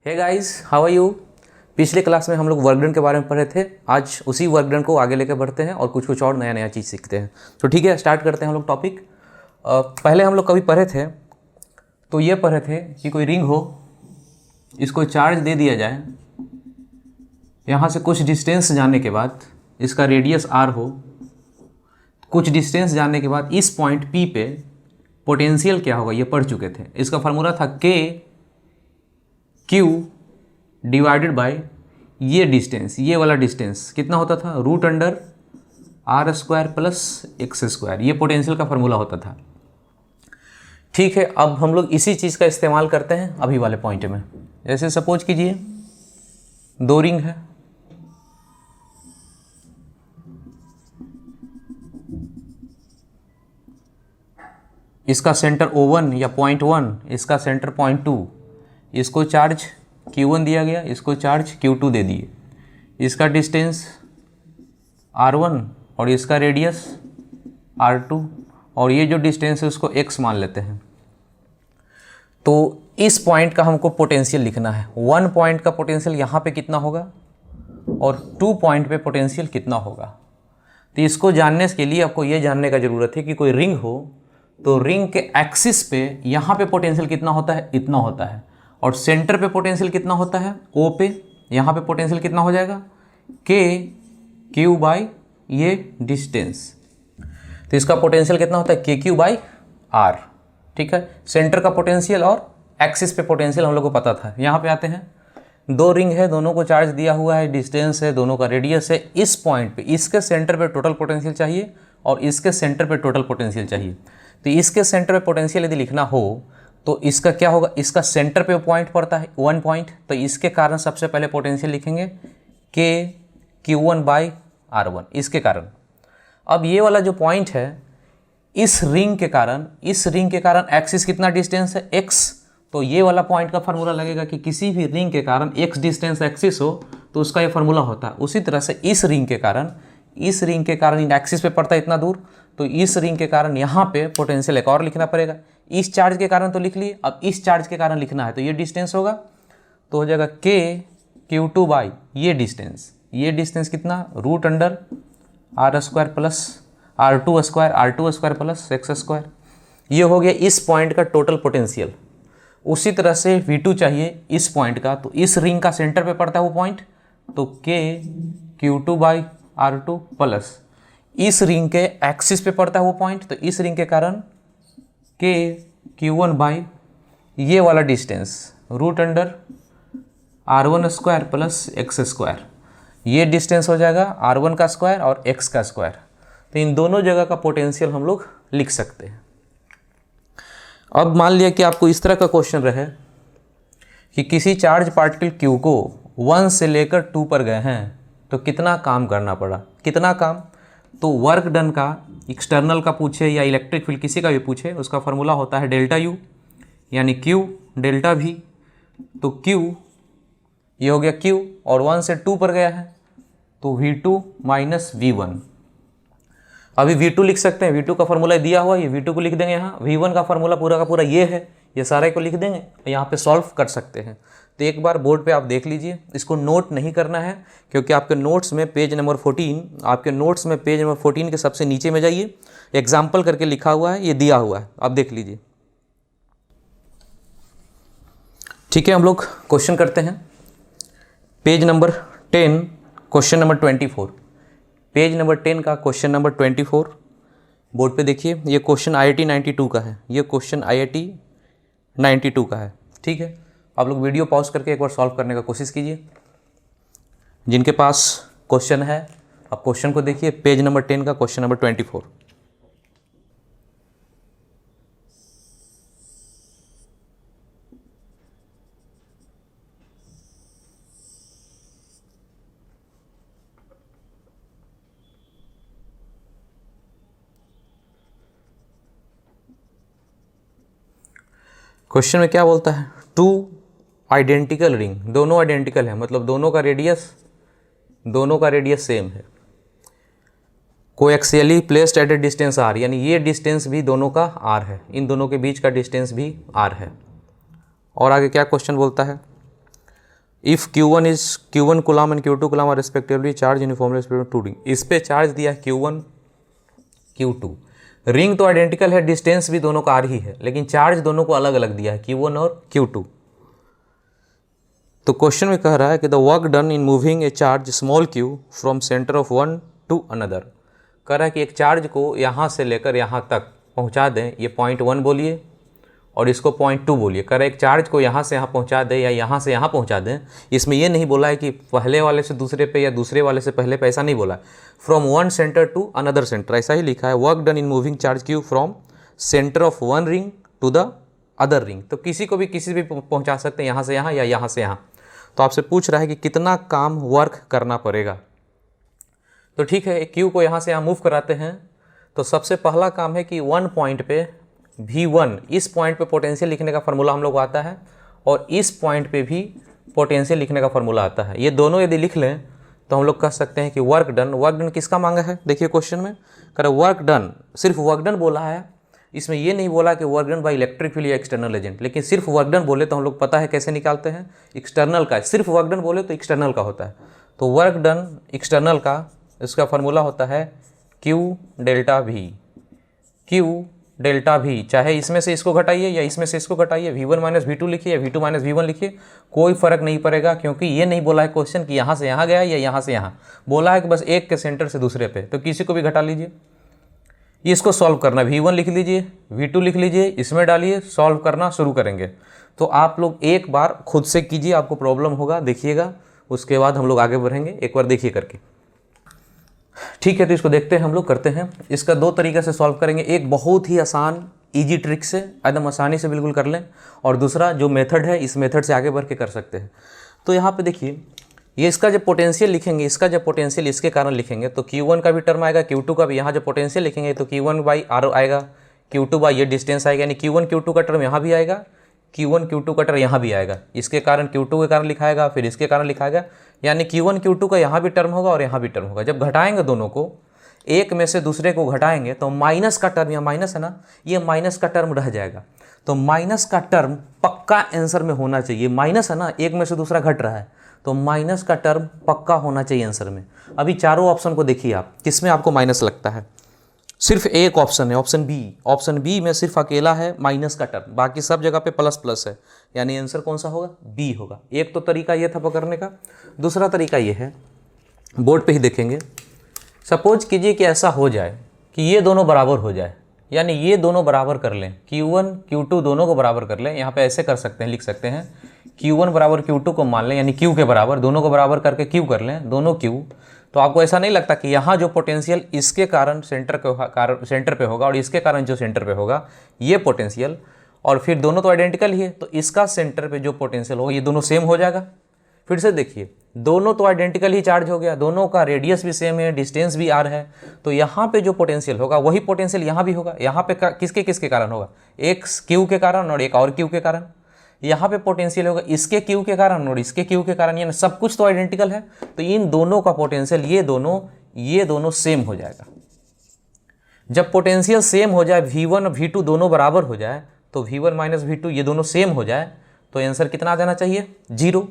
Hey guys, how are you. पिछले class में हम लोग वर्कडन के बारे में पढ़े थे। आज उसी वर्कडन को आगे लेकर बढ़ते हैं और कुछ और नया नया चीज़ सीखते हैं। तो ठीक है, स्टार्ट करते हैं हम लोग टॉपिक। पहले हम लोग कभी पढ़े थे तो ये पढ़े थे कि कोई रिंग हो, इसको चार्ज दे दिया जाए, यहाँ से कुछ डिस्टेंस जाने के बाद इसका रेडियस r हो, कुछ डिस्टेंस जाने के बाद इस पॉइंट P पे पोटेंशियल क्या होगा ये पढ़ चुके थे। इसका फार्मूला था K Q डिवाइडेड बाय ये डिस्टेंस, ये वाला डिस्टेंस कितना होता था, √r² प्लस x²। ये पोटेंशियल का फार्मूला होता था। ठीक है, अब हम लोग इसी चीज़ का इस्तेमाल करते हैं अभी वाले पॉइंट में। जैसे सपोज कीजिए दो रिंग है, इसका सेंटर O1 या पॉइंट 1, इसका सेंटर पॉइंट 2, इसको चार्ज Q1 दिया गया, इसको चार्ज Q2 दे दिए, इसका डिस्टेंस R1 और इसका रेडियस R2 और ये जो डिस्टेंस है उसको x मान लेते हैं। तो इस पॉइंट का हमको पोटेंशियल लिखना है। 1 पॉइंट का पोटेंशियल यहाँ पे कितना होगा और 2 पॉइंट पे पोटेंशियल कितना होगा। तो इसको जानने के लिए आपको ये जानने का ज़रूरत है कि कोई रिंग हो तो रिंग के एक्सिस पे यहाँ पे पोटेंशियल कितना होता है, इतना होता है, और सेंटर पे पोटेंशियल कितना होता है, O पे, यहाँ पे पोटेंशियल कितना हो जाएगा, K Q बाई ये डिस्टेंस। तो इसका पोटेंशियल कितना होता है, KQ बाई R। ठीक है, सेंटर का पोटेंशियल और एक्सिस पे पोटेंशियल हम लोग को पता था। यहाँ पे आते हैं, दो रिंग है, दोनों को चार्ज दिया हुआ है, डिस्टेंस है, दोनों का रेडियस है। इस पॉइंट पे इसके सेंटर पे टोटल पोटेंशियल चाहिए और इसके सेंटर पे टोटल पोटेंशियल चाहिए। तो इसके सेंटर पे पोटेंशियल यदि लिखना हो तो इसका क्या होगा, इसका सेंटर पे पॉइंट पड़ता है 1 पॉइंट, तो इसके कारण सबसे पहले पोटेंशियल लिखेंगे K Q1 बाई R1, इसके कारण। अब ये वाला जो पॉइंट है, इस रिंग के कारण एक्सिस कितना डिस्टेंस है, x। तो ये वाला पॉइंट का फार्मूला लगेगा कि किसी भी रिंग के कारण x डिस्टेंस एक्सिस हो तो उसका ये फार्मूला होता है। उसी तरह से इस रिंग के कारण इन एक्सिस पे पड़ता है इतना दूर, तो इस रिंग के कारण यहाँ पे पोटेंशियल एक और लिखना पड़ेगा। इस चार्ज के कारण तो लिख लिए, अब इस चार्ज के कारण लिखना है तो ये डिस्टेंस होगा, तो हो जाएगा K Q2 बाई ये डिस्टेंस कितना, √r² plus R2² plus x²। ये हो गया इस पॉइंट का टोटल पोटेंशियल। उसी तरह से V2 चाहिए इस पॉइंट का, तो इस रिंग का सेंटर पे पड़ता है वो पॉइंट, तो K Q2 by R2 plus इस रिंग के एक्सिस पे पड़ता है वो पॉइंट, तो इस रिंग के कारण K Q1 बाई ये वाला डिस्टेंस √r1² प्लस x²। ये डिस्टेंस हो जाएगा R1 का स्क्वायर और x का स्क्वायर। तो इन दोनों जगह का पोटेंशियल हम लोग लिख सकते हैं। अब मान लिया कि आपको इस तरह का क्वेश्चन रहे कि किसी चार्ज पार्टिकल Q को 1 से लेकर 2 पर गए हैं तो कितना काम करना पड़ा, कितना काम। तो वर्क डन का एक्सटर्नल का पूछे या इलेक्ट्रिक फील्ड किसी का भी पूछे, उसका फार्मूला होता है ΔU यानी Q डेल्टा V। तो Q ये हो गया Q और 1 से 2 पर गया है तो V2 माइनस V1। अभी V2 लिख सकते हैं, V2 का फार्मूला दिया हुआ है, ये V2 को लिख देंगे यहाँ। V1 का फार्मूला पूरा का पूरा ये है, ये सारे को लिख देंगे, यहाँ पे सॉल्व कर सकते हैं। तो एक बार बोर्ड पे आप देख लीजिए, इसको नोट नहीं करना है क्योंकि आपके नोट्स में पेज नंबर 14 के सबसे नीचे में जाइए, एग्जाम्पल करके लिखा हुआ है, ये दिया हुआ है, आप देख लीजिए। ठीक है, हम लोग क्वेश्चन करते हैं। Page number 10 question number 24, page number 10 का क्वेश्चन नंबर 24 बोर्ड पे देखिए। ये क्वेश्चन IIT 92 का है, ये क्वेश्चन IIT 92 का है। ठीक है, आप लोग वीडियो पॉज करके एक बार सॉल्व करने का कोशिश कीजिए। जिनके पास क्वेश्चन है आप क्वेश्चन को देखिए, पेज नंबर 10 का क्वेश्चन नंबर 24। क्वेश्चन में क्या बोलता है, 2 आइडेंटिकल रिंग, दोनों आइडेंटिकल है, मतलब दोनों का रेडियस सेम है, coaxially placed at a distance r, यानी ये डिस्टेंस भी दोनों का r है, इन दोनों के बीच का डिस्टेंस भी r है। और आगे क्या क्वेश्चन बोलता है, if Q1 coulomb and Q2 coulomb are respectively charge uniformly to ring, इस पे चार्ज दिया है Q1 Q2, रिंग तो आइडेंटिकल है, डिस्टेंस भी दोनों का आर ही है, लेकिन चार्ज दोनों को अलग अलग दिया है Q1 और Q2। तो क्वेश्चन में कह रहा है कि the work done in moving A charge small q from centre of one two another, कह रहा है कि एक चार्ज को यहाँ से लेकर यहाँ तक पहुँचा दें, ये पॉइंट 1 बोलिए और इसको पॉइंट 2 बोलिए। कह रहा है एक चार्ज को यहाँ से यहाँ पहुँचा दें या यहाँ से यहाँ पहुँचा दें। इसमें ये नहीं बोला है कि पहले वाले से दूसरे पे या दूसरे वाले से पहले पे, ऐसा नहीं बोला है। From one centre to another centre, ऐसा ही लिखा है। Work done in moving charge q from centre of one ring to the other ring, तो किसी को भी किसी भी पहुँचा सकते हैं, यहाँ से यहाँ या यहाँ से यहाँ। तो आपसे पूछ रहा है कि कितना काम वर्क करना पड़ेगा। तो ठीक है, Q को यहाँ से यहाँ मूव कराते हैं। तो सबसे पहला काम है कि वन पॉइंट पे V1, इस पॉइंट पे पोटेंशियल लिखने का फार्मूला हम लोग को आता है और इस पॉइंट पे भी पोटेंशियल लिखने का फार्मूला आता है। ये दोनों यदि लिख लें तो हम लोग कह सकते हैं कि वर्क डन किसका मांगा है। देखिए क्वेश्चन में कह रहा है वर्क डन, सिर्फ वर्क डन बोला है, इसमें ये नहीं बोला कि work done by electric field या एक्सटर्नल एजेंट। लेकिन सिर्फ वर्क डन बोले तो हम लोग पता है कैसे निकालते हैं, एक्सटर्नल का। सिर्फ वर्क डन बोले तो एक्सटर्नल का होता है। तो वर्क डन एक्सटर्नल का, इसका फार्मूला होता है Q delta V। Q delta V, चाहे इसमें से इसको घटाइए या इसमें से इसको घटाइए, V1 माइनस V2 लिखिए या V2 माइनस V1 लिखिए, कोई फ़र्क नहीं पड़ेगा, क्योंकि ये नहीं बोला है क्वेश्चन कि यहाँ से यहाँ गया या यहाँ से यहाँ। बोला है कि बस एक के सेंटर से दूसरे पे, तो किसी को भी घटा लीजिए। इसको सॉल्व करना, V1 लिख लीजिए, V2 लिख लीजिए, इसमें डालिए, सॉल्व करना शुरू करेंगे। तो आप लोग एक बार खुद से कीजिए, आपको प्रॉब्लम होगा, देखिएगा, उसके बाद हम लोग आगे बढ़ेंगे। एक बार देखिए करके, ठीक है। तो इसको देखते हैं, हम लोग करते हैं। इसका दो तरीके से सॉल्व करेंगे। एक बहुत ही आसान इजी ट्रिक से, एकदम आसानी से बिल्कुल कर लें, और दूसरा जो मेथड है, इस मेथड से आगे बढ़ के कर सकते हैं। तो यहाँ पे देखिए, ये इसका जब पोटेंशियल लिखेंगे, इसका जब पोटेंशियल इसके कारण लिखेंगे तो Q1 का भी टर्म आएगा, Q2 का भी। यहाँ जब पोटेंशियल लिखेंगे तो Q1 बाई R आएगा, Q2 बाई ये डिस्टेंस आएगा, यानी Q1 Q2 का टर्म यहाँ भी आएगा, Q1 Q2 का टर्म यहाँ भी आएगा। इसके कारण Q2 के कारण लिखाएगा, फिर इसके कारण लिखाएगा, यानी Q1 Q2 का यहाँ भी टर्म होगा और यहाँ भी टर्म होगा। जब घटाएंगे दोनों को, एक में से दूसरे को घटाएंगे तो माइनस का टर्म, यहाँ माइनस है ना, ये माइनस का टर्म रह जाएगा। तो माइनस का टर्म पक्का आंसर में होना चाहिए। माइनस है ना, एक में से दूसरा घट रहा है, तो माइनस का टर्म पक्का होना चाहिए आंसर में। अभी चारों ऑप्शन को देखिए आप, किसमें आपको माइनस लगता है। सिर्फ एक ऑप्शन है, ऑप्शन बी। ऑप्शन बी में सिर्फ अकेला है माइनस का टर्म, बाकी सब जगह पे प्लस प्लस है, यानी आंसर कौन सा होगा, बी होगा। एक तो तरीका ये था पकड़ने का। दूसरा तरीका ये है, बोर्ड पे ही देखेंगे। सपोज कीजिए कि ऐसा हो जाए कि ये दोनों बराबर हो जाए, यानी ये दोनों बराबर कर लें, Q1 Q2 दोनों को बराबर कर लें। यहाँ पे ऐसे कर सकते हैं, लिख सकते हैं Q1 बराबर Q2 को मान लें, यानी Q के बराबर, दोनों को बराबर करके Q कर लें, दोनों Q। तो आपको ऐसा नहीं लगता कि यहाँ जो पोटेंशियल इसके कारण सेंटर पे होगा और इसके कारण जो सेंटर पे होगा ये पोटेंशियल, और फिर दोनों तो आइडेंटिकल ही है, तो इसका सेंटर पे जो पोटेंशियल होगा ये दोनों सेम हो जाएगा। फिर से देखिए, दोनों तो आइडेंटिकल ही चार्ज हो गया, दोनों का रेडियस भी सेम है, डिस्टेंस भी r है, तो यहाँ पे जो पोटेंशियल होगा वही पोटेंशियल यहाँ भी होगा। यहाँ पे किसके किसके कारण होगा, एक Q के कारण और एक और Q के कारण। यहाँ पे पोटेंशियल होगा इसके Q के कारण और इसके Q के कारण, यानी सब कुछ तो आइडेंटिकल है, तो इन दोनों का पोटेंशियल ये दोनों सेम हो जाएगा। जब पोटेंशियल सेम हो जाए, V1 और V2 दोनों बराबर हो जाए, तो V1 माइनस V2 ये दोनों सेम हो जाए, तो आंसर कितना आ जाना चाहिए, 0।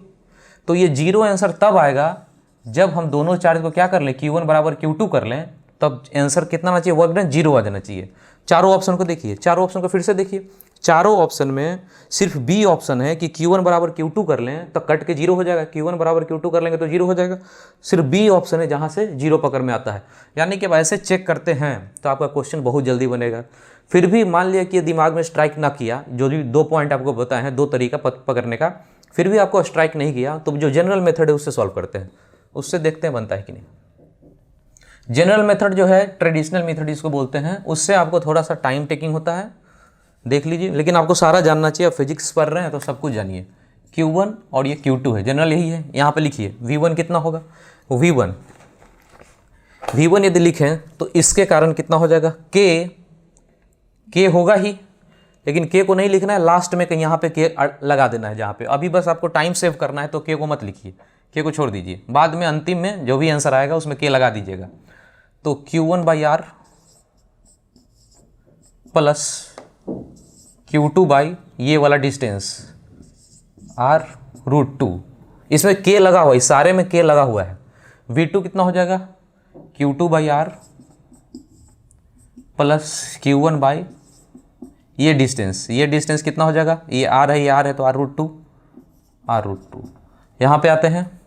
तो ये 0 आंसर तब आएगा जब हम दोनों चार्ज को क्या कर लें, Q1 बराबर Q2 कर लें, तब आंसर कितना आना चाहिए, वर्क डन 0 आ जाना चाहिए। चारों ऑप्शन को देखिए, चारों ऑप्शन को फिर से देखिए। चारों ऑप्शन में सिर्फ बी ऑप्शन है कि Q1 बराबर Q2 कर लें तो कट के 0 हो जाएगा, Q1 बराबर Q2 कर लेंगे तो 0 हो जाएगा। सिर्फ बी ऑप्शन है जहाँ से 0 पकड़ में आता है। यानी कि अब ऐसे चेक करते हैं तो आपका क्वेश्चन बहुत जल्दी बनेगा। फिर भी मान लिया कि दिमाग में स्ट्राइक ना किया, जो भी 2 पॉइंट आपको बताए हैं, 2 तरीका पकड़ने का, फिर भी आपको स्ट्राइक नहीं किया, तो जो जनरल मेथड है उससे सॉल्व करते हैं, उससे देखते हैं बनता है कि नहीं। जनरल मेथड जो है, ट्रेडिशनल मेथड इसको बोलते हैं, उससे आपको थोड़ा सा टाइम टेकिंग होता है, देख लीजिए, लेकिन आपको सारा जानना चाहिए। फिजिक्स पढ़ रहे हैं तो सब कुछ जानिए। Q1 और ये Q2 है, जनरल यही है। यहाँ पे लिखिए V1 कितना होगा, V1 यदि लिखें तो इसके कारण कितना हो जाएगा, K होगा ही, लेकिन K को नहीं लिखना है, लास्ट में कहीं यहाँ पे K लगा देना है जहाँ पे। अभी बस आपको टाइम सेव करना है तो K को मत लिखिए, K को छोड़ दीजिए, बाद में अंतिम में जो भी आंसर आएगा उसमें K लगा दीजिएगा। तो Q1 by R plus Q2 by ये वाला डिस्टेंस R√2, इसमें के लगा हुआ है, इस सारे में के लगा हुआ है। V2 कितना हो जाएगा, Q2/R प्लस Q1 बाई ये डिस्टेंस कितना हो जाएगा, ये R है, ये R है तो R√2। यहाँ पे आते हैं,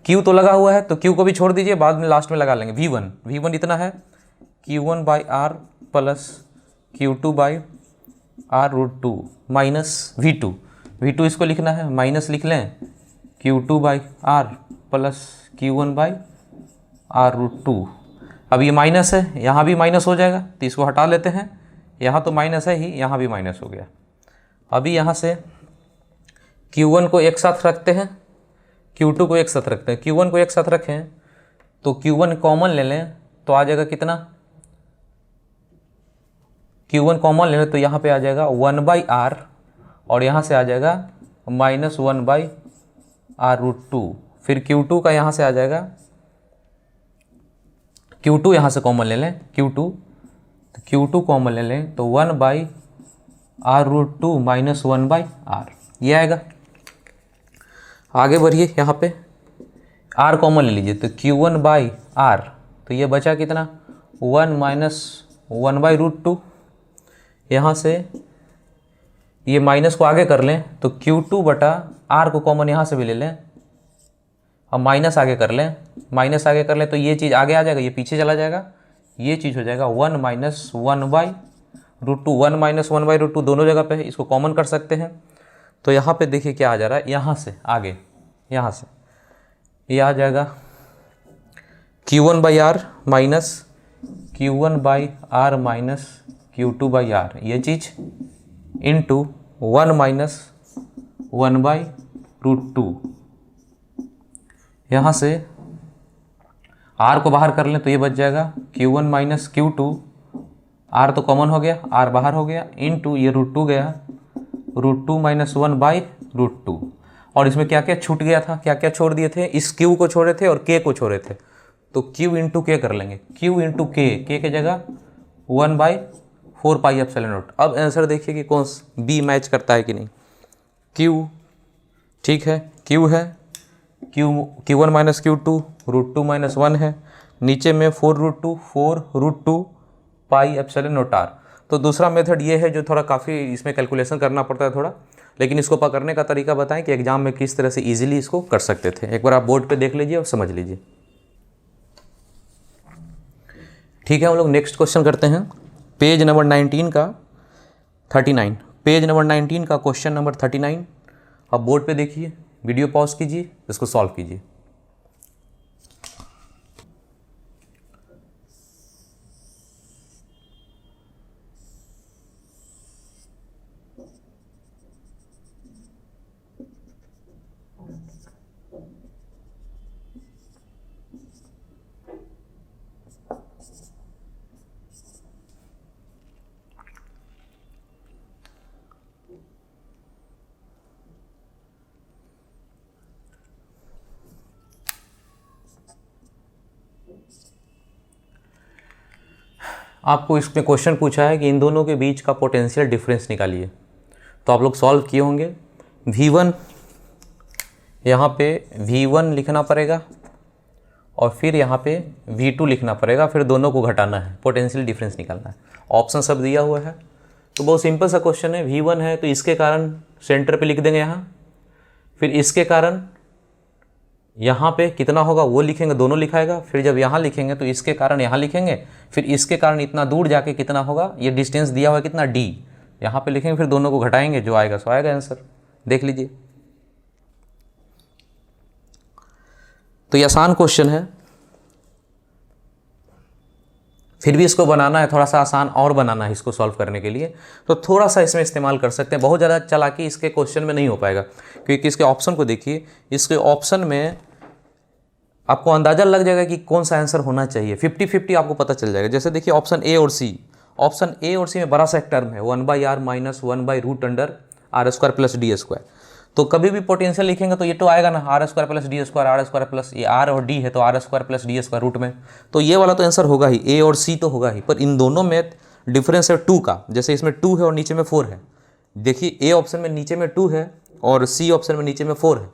Q तो लगा हुआ है तो Q को भी छोड़ दीजिए, बाद में लास्ट में लगा लेंगे। V1 इतना है Q1/R plus Q2/R√2 minus V2 इसको लिखना है, माइनस लिख लें Q2/R प्लस Q1/R√2। अब ये माइनस है, यहाँ भी माइनस हो जाएगा तो इसको हटा लेते हैं, यहाँ तो माइनस है ही, यहाँ भी माइनस हो गया। अभी यहाँ से Q1 को एक साथ रखते हैं, Q2 को एक साथ रखते हैं। Q1 को एक साथ रखें तो Q1 कॉमन ले लें तो आ जाएगा कितना, Q1 कॉमन ले लें तो यहाँ पे आ जाएगा 1/R और यहाँ से आ जाएगा -1/R√2। फिर Q2 का यहाँ से आ जाएगा, Q2 यहाँ से कॉमन ले लें, Q2 कॉमन ले लें तो 1/R√2 माइनस 1/R ये आएगा। आगे बढ़िए, यहाँ पे R कॉमन ले लीजिए तो Q1/R तो ये बचा कितना 1 माइनस 1/√2। यहाँ से ये माइनस को आगे कर लें तो Q2/R को कॉमन यहाँ से भी ले लें, अब माइनस आगे कर लें तो ये चीज़ आगे आ जाएगा, ये पीछे चला जाएगा, ये चीज़ हो जाएगा 1 माइनस 1/√2। 1 माइनस 1/√2 दोनों जगह पे है, इसको कॉमन कर सकते हैं। तो यहाँ पे देखिए क्या आ जा रहा है, यहाँ से आगे, यहाँ से ये आ जाएगा Q1/R minus Q1/R minus Q2/R ये चीज़ इंटू 1 माइनस 1/√2। यहाँ से R को बाहर कर लें तो ये बच जाएगा Q1 माइनस Q2, R तो कॉमन हो गया, R बाहर हो गया, इंटू ये √2 गया, √2 माइनस 1/√2। और इसमें क्या क्या छूट गया था, क्या क्या छोड़ दिए थे, इस Q को छोड़े थे और K को छोड़े थे, तो Q इंटू K कर लेंगे, Q इंटू K के जगह 1/4πε0। अब आंसर देखिए कि कौन B मैच करता है कि नहीं। Q ठीक है, Q है, Q1 माइनस Q2 √2 माइनस 1 है, नीचे में 4√2πε0R। तो दूसरा मेथड ये है जो थोड़ा काफ़ी इसमें कैलकुलेशन करना पड़ता है थोड़ा, लेकिन इसको पकड़ने का तरीका बताएं कि एग्जाम में किस तरह से इजीली इसको कर सकते थे। एक बार आप बोर्ड पे देख लीजिए और समझ लीजिए। ठीक है, हम लोग नेक्स्ट क्वेश्चन करते हैं, पेज नंबर 19 का 39, पेज नंबर 19 का क्वेश्चन नंबर 39। अब बोर्ड पे देखिए, वीडियो पॉज कीजिए, इसको सॉल्व कीजिए। आपको इसमें क्वेश्चन पूछा है कि इन दोनों के बीच का पोटेंशियल डिफरेंस निकालिए। तो आप लोग सॉल्व किए होंगे। V1 यहाँ पे V1 लिखना पड़ेगा और फिर यहाँ पे V2 लिखना पड़ेगा, फिर दोनों को घटाना है, पोटेंशियल डिफरेंस निकालना है। ऑप्शन सब दिया हुआ है, तो बहुत सिंपल सा क्वेश्चन है। V1 है तो इसके कारण सेंटर पे लिख देंगे यहाँ, फिर इसके कारण यहाँ पे कितना होगा वो लिखेंगे, दोनों लिखाएगा। फिर जब यहाँ लिखेंगे तो इसके कारण यहाँ लिखेंगे, फिर इसके कारण इतना दूर जाके कितना होगा, ये डिस्टेंस दिया हुआ है कितना D, यहाँ पे लिखेंगे, फिर दोनों को घटाएंगे, जो आएगा सो आएगा आंसर। देख लीजिए, तो ये आसान क्वेश्चन है, फिर भी इसको बनाना है थोड़ा सा आसान और बनाना है इसको सॉल्व करने के लिए, तो थोड़ा सा इसमें इस्तेमाल कर सकते हैं। बहुत ज़्यादा चालाकी इसके क्वेश्चन में नहीं हो पाएगा, क्योंकि इसके ऑप्शन को देखिए, इसके ऑप्शन में आपको अंदाज़ा लग जाएगा कि कौन सा आंसर होना चाहिए। 50-50 आपको पता चल जाएगा। जैसे देखिए ऑप्शन ए और सी, ऑप्शन ए और सी में बड़ा सा एक टर्म है 1/r minus 1/√r² plus d²। तो कभी भी पोटेंशियल लिखेंगे तो ये तो आएगा ना, r² plus d², r² plus ये r और d है तो r² प्लस d² रूट में, तो ये वाला तो आंसर होगा ही, ए और सी तो होगा ही। पर इन दोनों में डिफरेंस है 2 का, जैसे इसमें 2 है और नीचे में 4 है। देखिए ए ऑप्शन में नीचे में 2 है और सी ऑप्शन में नीचे में 4 है,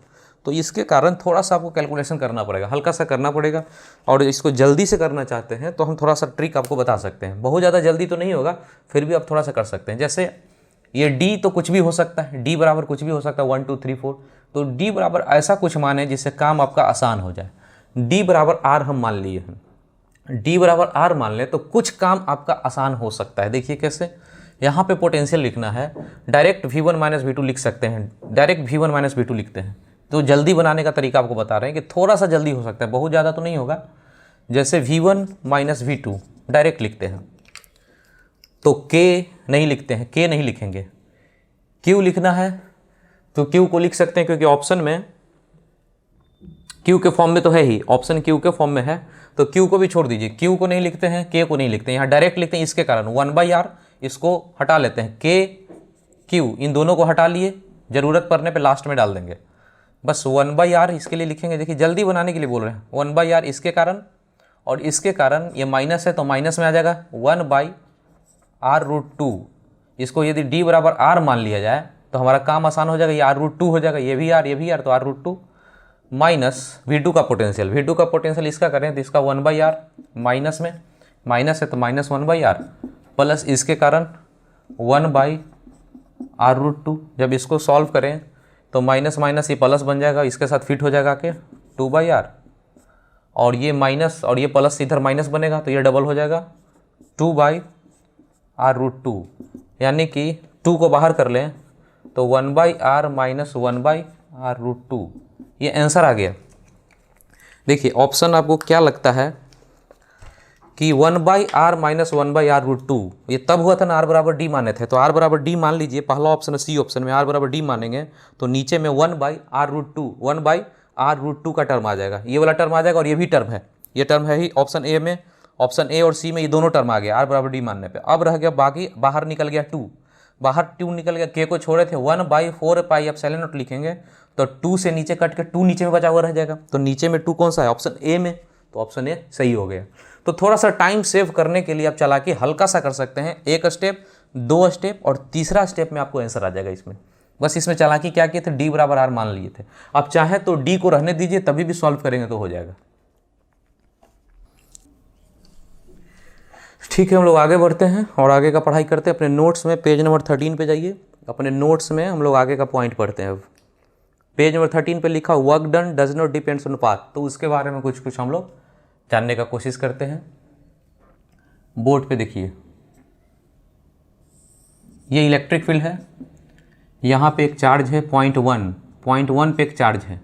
तो इसके कारण थोड़ा सा आपको कैलकुलेशन करना पड़ेगा, हल्का सा करना पड़ेगा। और इसको जल्दी से करना चाहते हैं तो हम थोड़ा सा ट्रिक आपको बता सकते हैं, बहुत ज़्यादा जल्दी तो नहीं होगा, फिर भी आप थोड़ा सा कर सकते हैं। जैसे ये डी तो कुछ भी हो सकता है, डी बराबर कुछ भी हो सकता है, 1 2 3 4, तो डी बराबर ऐसा कुछ माने जिससे काम आपका आसान हो जाए। डी बराबर आर हम मान लिए हैं, डी बराबर आर मान लें तो कुछ काम आपका आसान हो सकता है। देखिए कैसे, यहाँ पे पोटेंशियल लिखना है, डायरेक्ट V1 माइनस V2 लिख सकते हैं, डायरेक्ट V1 माइनस V2 लिखते हैं। तो जल्दी बनाने का तरीका आपको बता रहे हैं कि थोड़ा सा जल्दी हो सकता है, बहुत ज़्यादा तो नहीं होगा। जैसे V1 माइनस V2 डायरेक्ट लिखते हैं, तो K नहीं लिखते हैं, K नहीं लिखेंगे, Q लिखना है तो Q को लिख सकते हैं, क्योंकि ऑप्शन में Q के फॉर्म में तो है ही, ऑप्शन Q के फॉर्म में है, तो Q को भी छोड़ दीजिए, Q को नहीं लिखते हैं, K को नहीं लिखते हैं, यहाँ डायरेक्ट लिखते हैं। इसके कारण 1/r इसको हटा लेते हैं, K Q इन दोनों को हटा लिए, ज़रूरत पड़ने पे लास्ट में डाल देंगे, बस 1/r इसके लिए लिखेंगे। देखिए जल्दी बनाने के लिए बोल रहे हैं, 1/r इसके कारण, और इसके कारण ये माइनस है तो माइनस में आ जाएगा 1/r√2। इसको यदि d बराबर r मान लिया जाए तो हमारा काम आसान हो जाएगा, ये r√2 हो जाएगा, ये भी r ये भी r, तो r√2 माइनस V2 का पोटेंशियल, V2 का पोटेंशियल इसका करें तो इसका 1/r, माइनस में माइनस है तो माइनस 1/r, प्लस इसके कारण 1/r√2। जब इसको सॉल्व करें तो माइनस माइनस ये प्लस बन जाएगा, इसके साथ फिट हो जाएगा कि 2/r, और ये माइनस और ये प्लस इधर माइनस बनेगा तो ये डबल हो जाएगा 2/r√2, यानी कि 2 को बाहर कर लें तो 1/r माइनस 1/r√2, ये आंसर आ गया। देखिए ऑप्शन आपको क्या लगता है कि 1/r माइनस 1/r√2, ये तब हुआ था ना r बराबर d माने थे, तो r बराबर d मान लीजिए, पहला ऑप्शन है सी ऑप्शन में r बराबर d मानेंगे तो नीचे में 1/r√2, 1/r√2 का टर्म आ जाएगा, ये वाला टर्म आ जाएगा, और ये भी टर्म है, ये टर्म है ही ऑप्शन ए में, ऑप्शन ए और सी में ये दोनों टर्म आ गया r बराबर d मानने पे। अब रह गया बाकी, बाहर निकल गया 2, बाहर 2 निकल गया, k को छोड़े थे 1/4πε0 लिखेंगे तो 2 से नीचे कट के 2 नीचे में बचा हुआ रह जाएगा, तो नीचे में 2 कौन सा है, ऑप्शन ए में, तो ऑप्शन ए सही हो गया। तो थोड़ा सा टाइम सेव करने के लिए आप चालाकी हल्का सा कर सकते हैं, एक स्टेप, 2 स्टेप, और तीसरा स्टेप में आपको आंसर आ जाएगा इसमें। बस इसमें चालाकी क्या किए थे, डी बराबर आर मान लिए थे। आप चाहें तो डी को रहने दीजिए, तभी भी सॉल्व करेंगे तो हो जाएगा। ठीक है, हम लोग आगे बढ़ते हैं और आगे का पढ़ाई करते हैं। अपने नोट्स में पेज नंबर 13 पे जाइए, अपने नोट्स में हम लोग आगे का पॉइंट पढ़ते हैं। अब पेज नंबर 13 पे लिखा work done does not depends on path, तो उसके बारे में कुछ हम लोग जानने का कोशिश करते हैं। बोर्ड पे देखिए, ये इलेक्ट्रिक फील्ड है, यहाँ पे एक चार्ज है पॉइंट वन पे एक चार्ज है,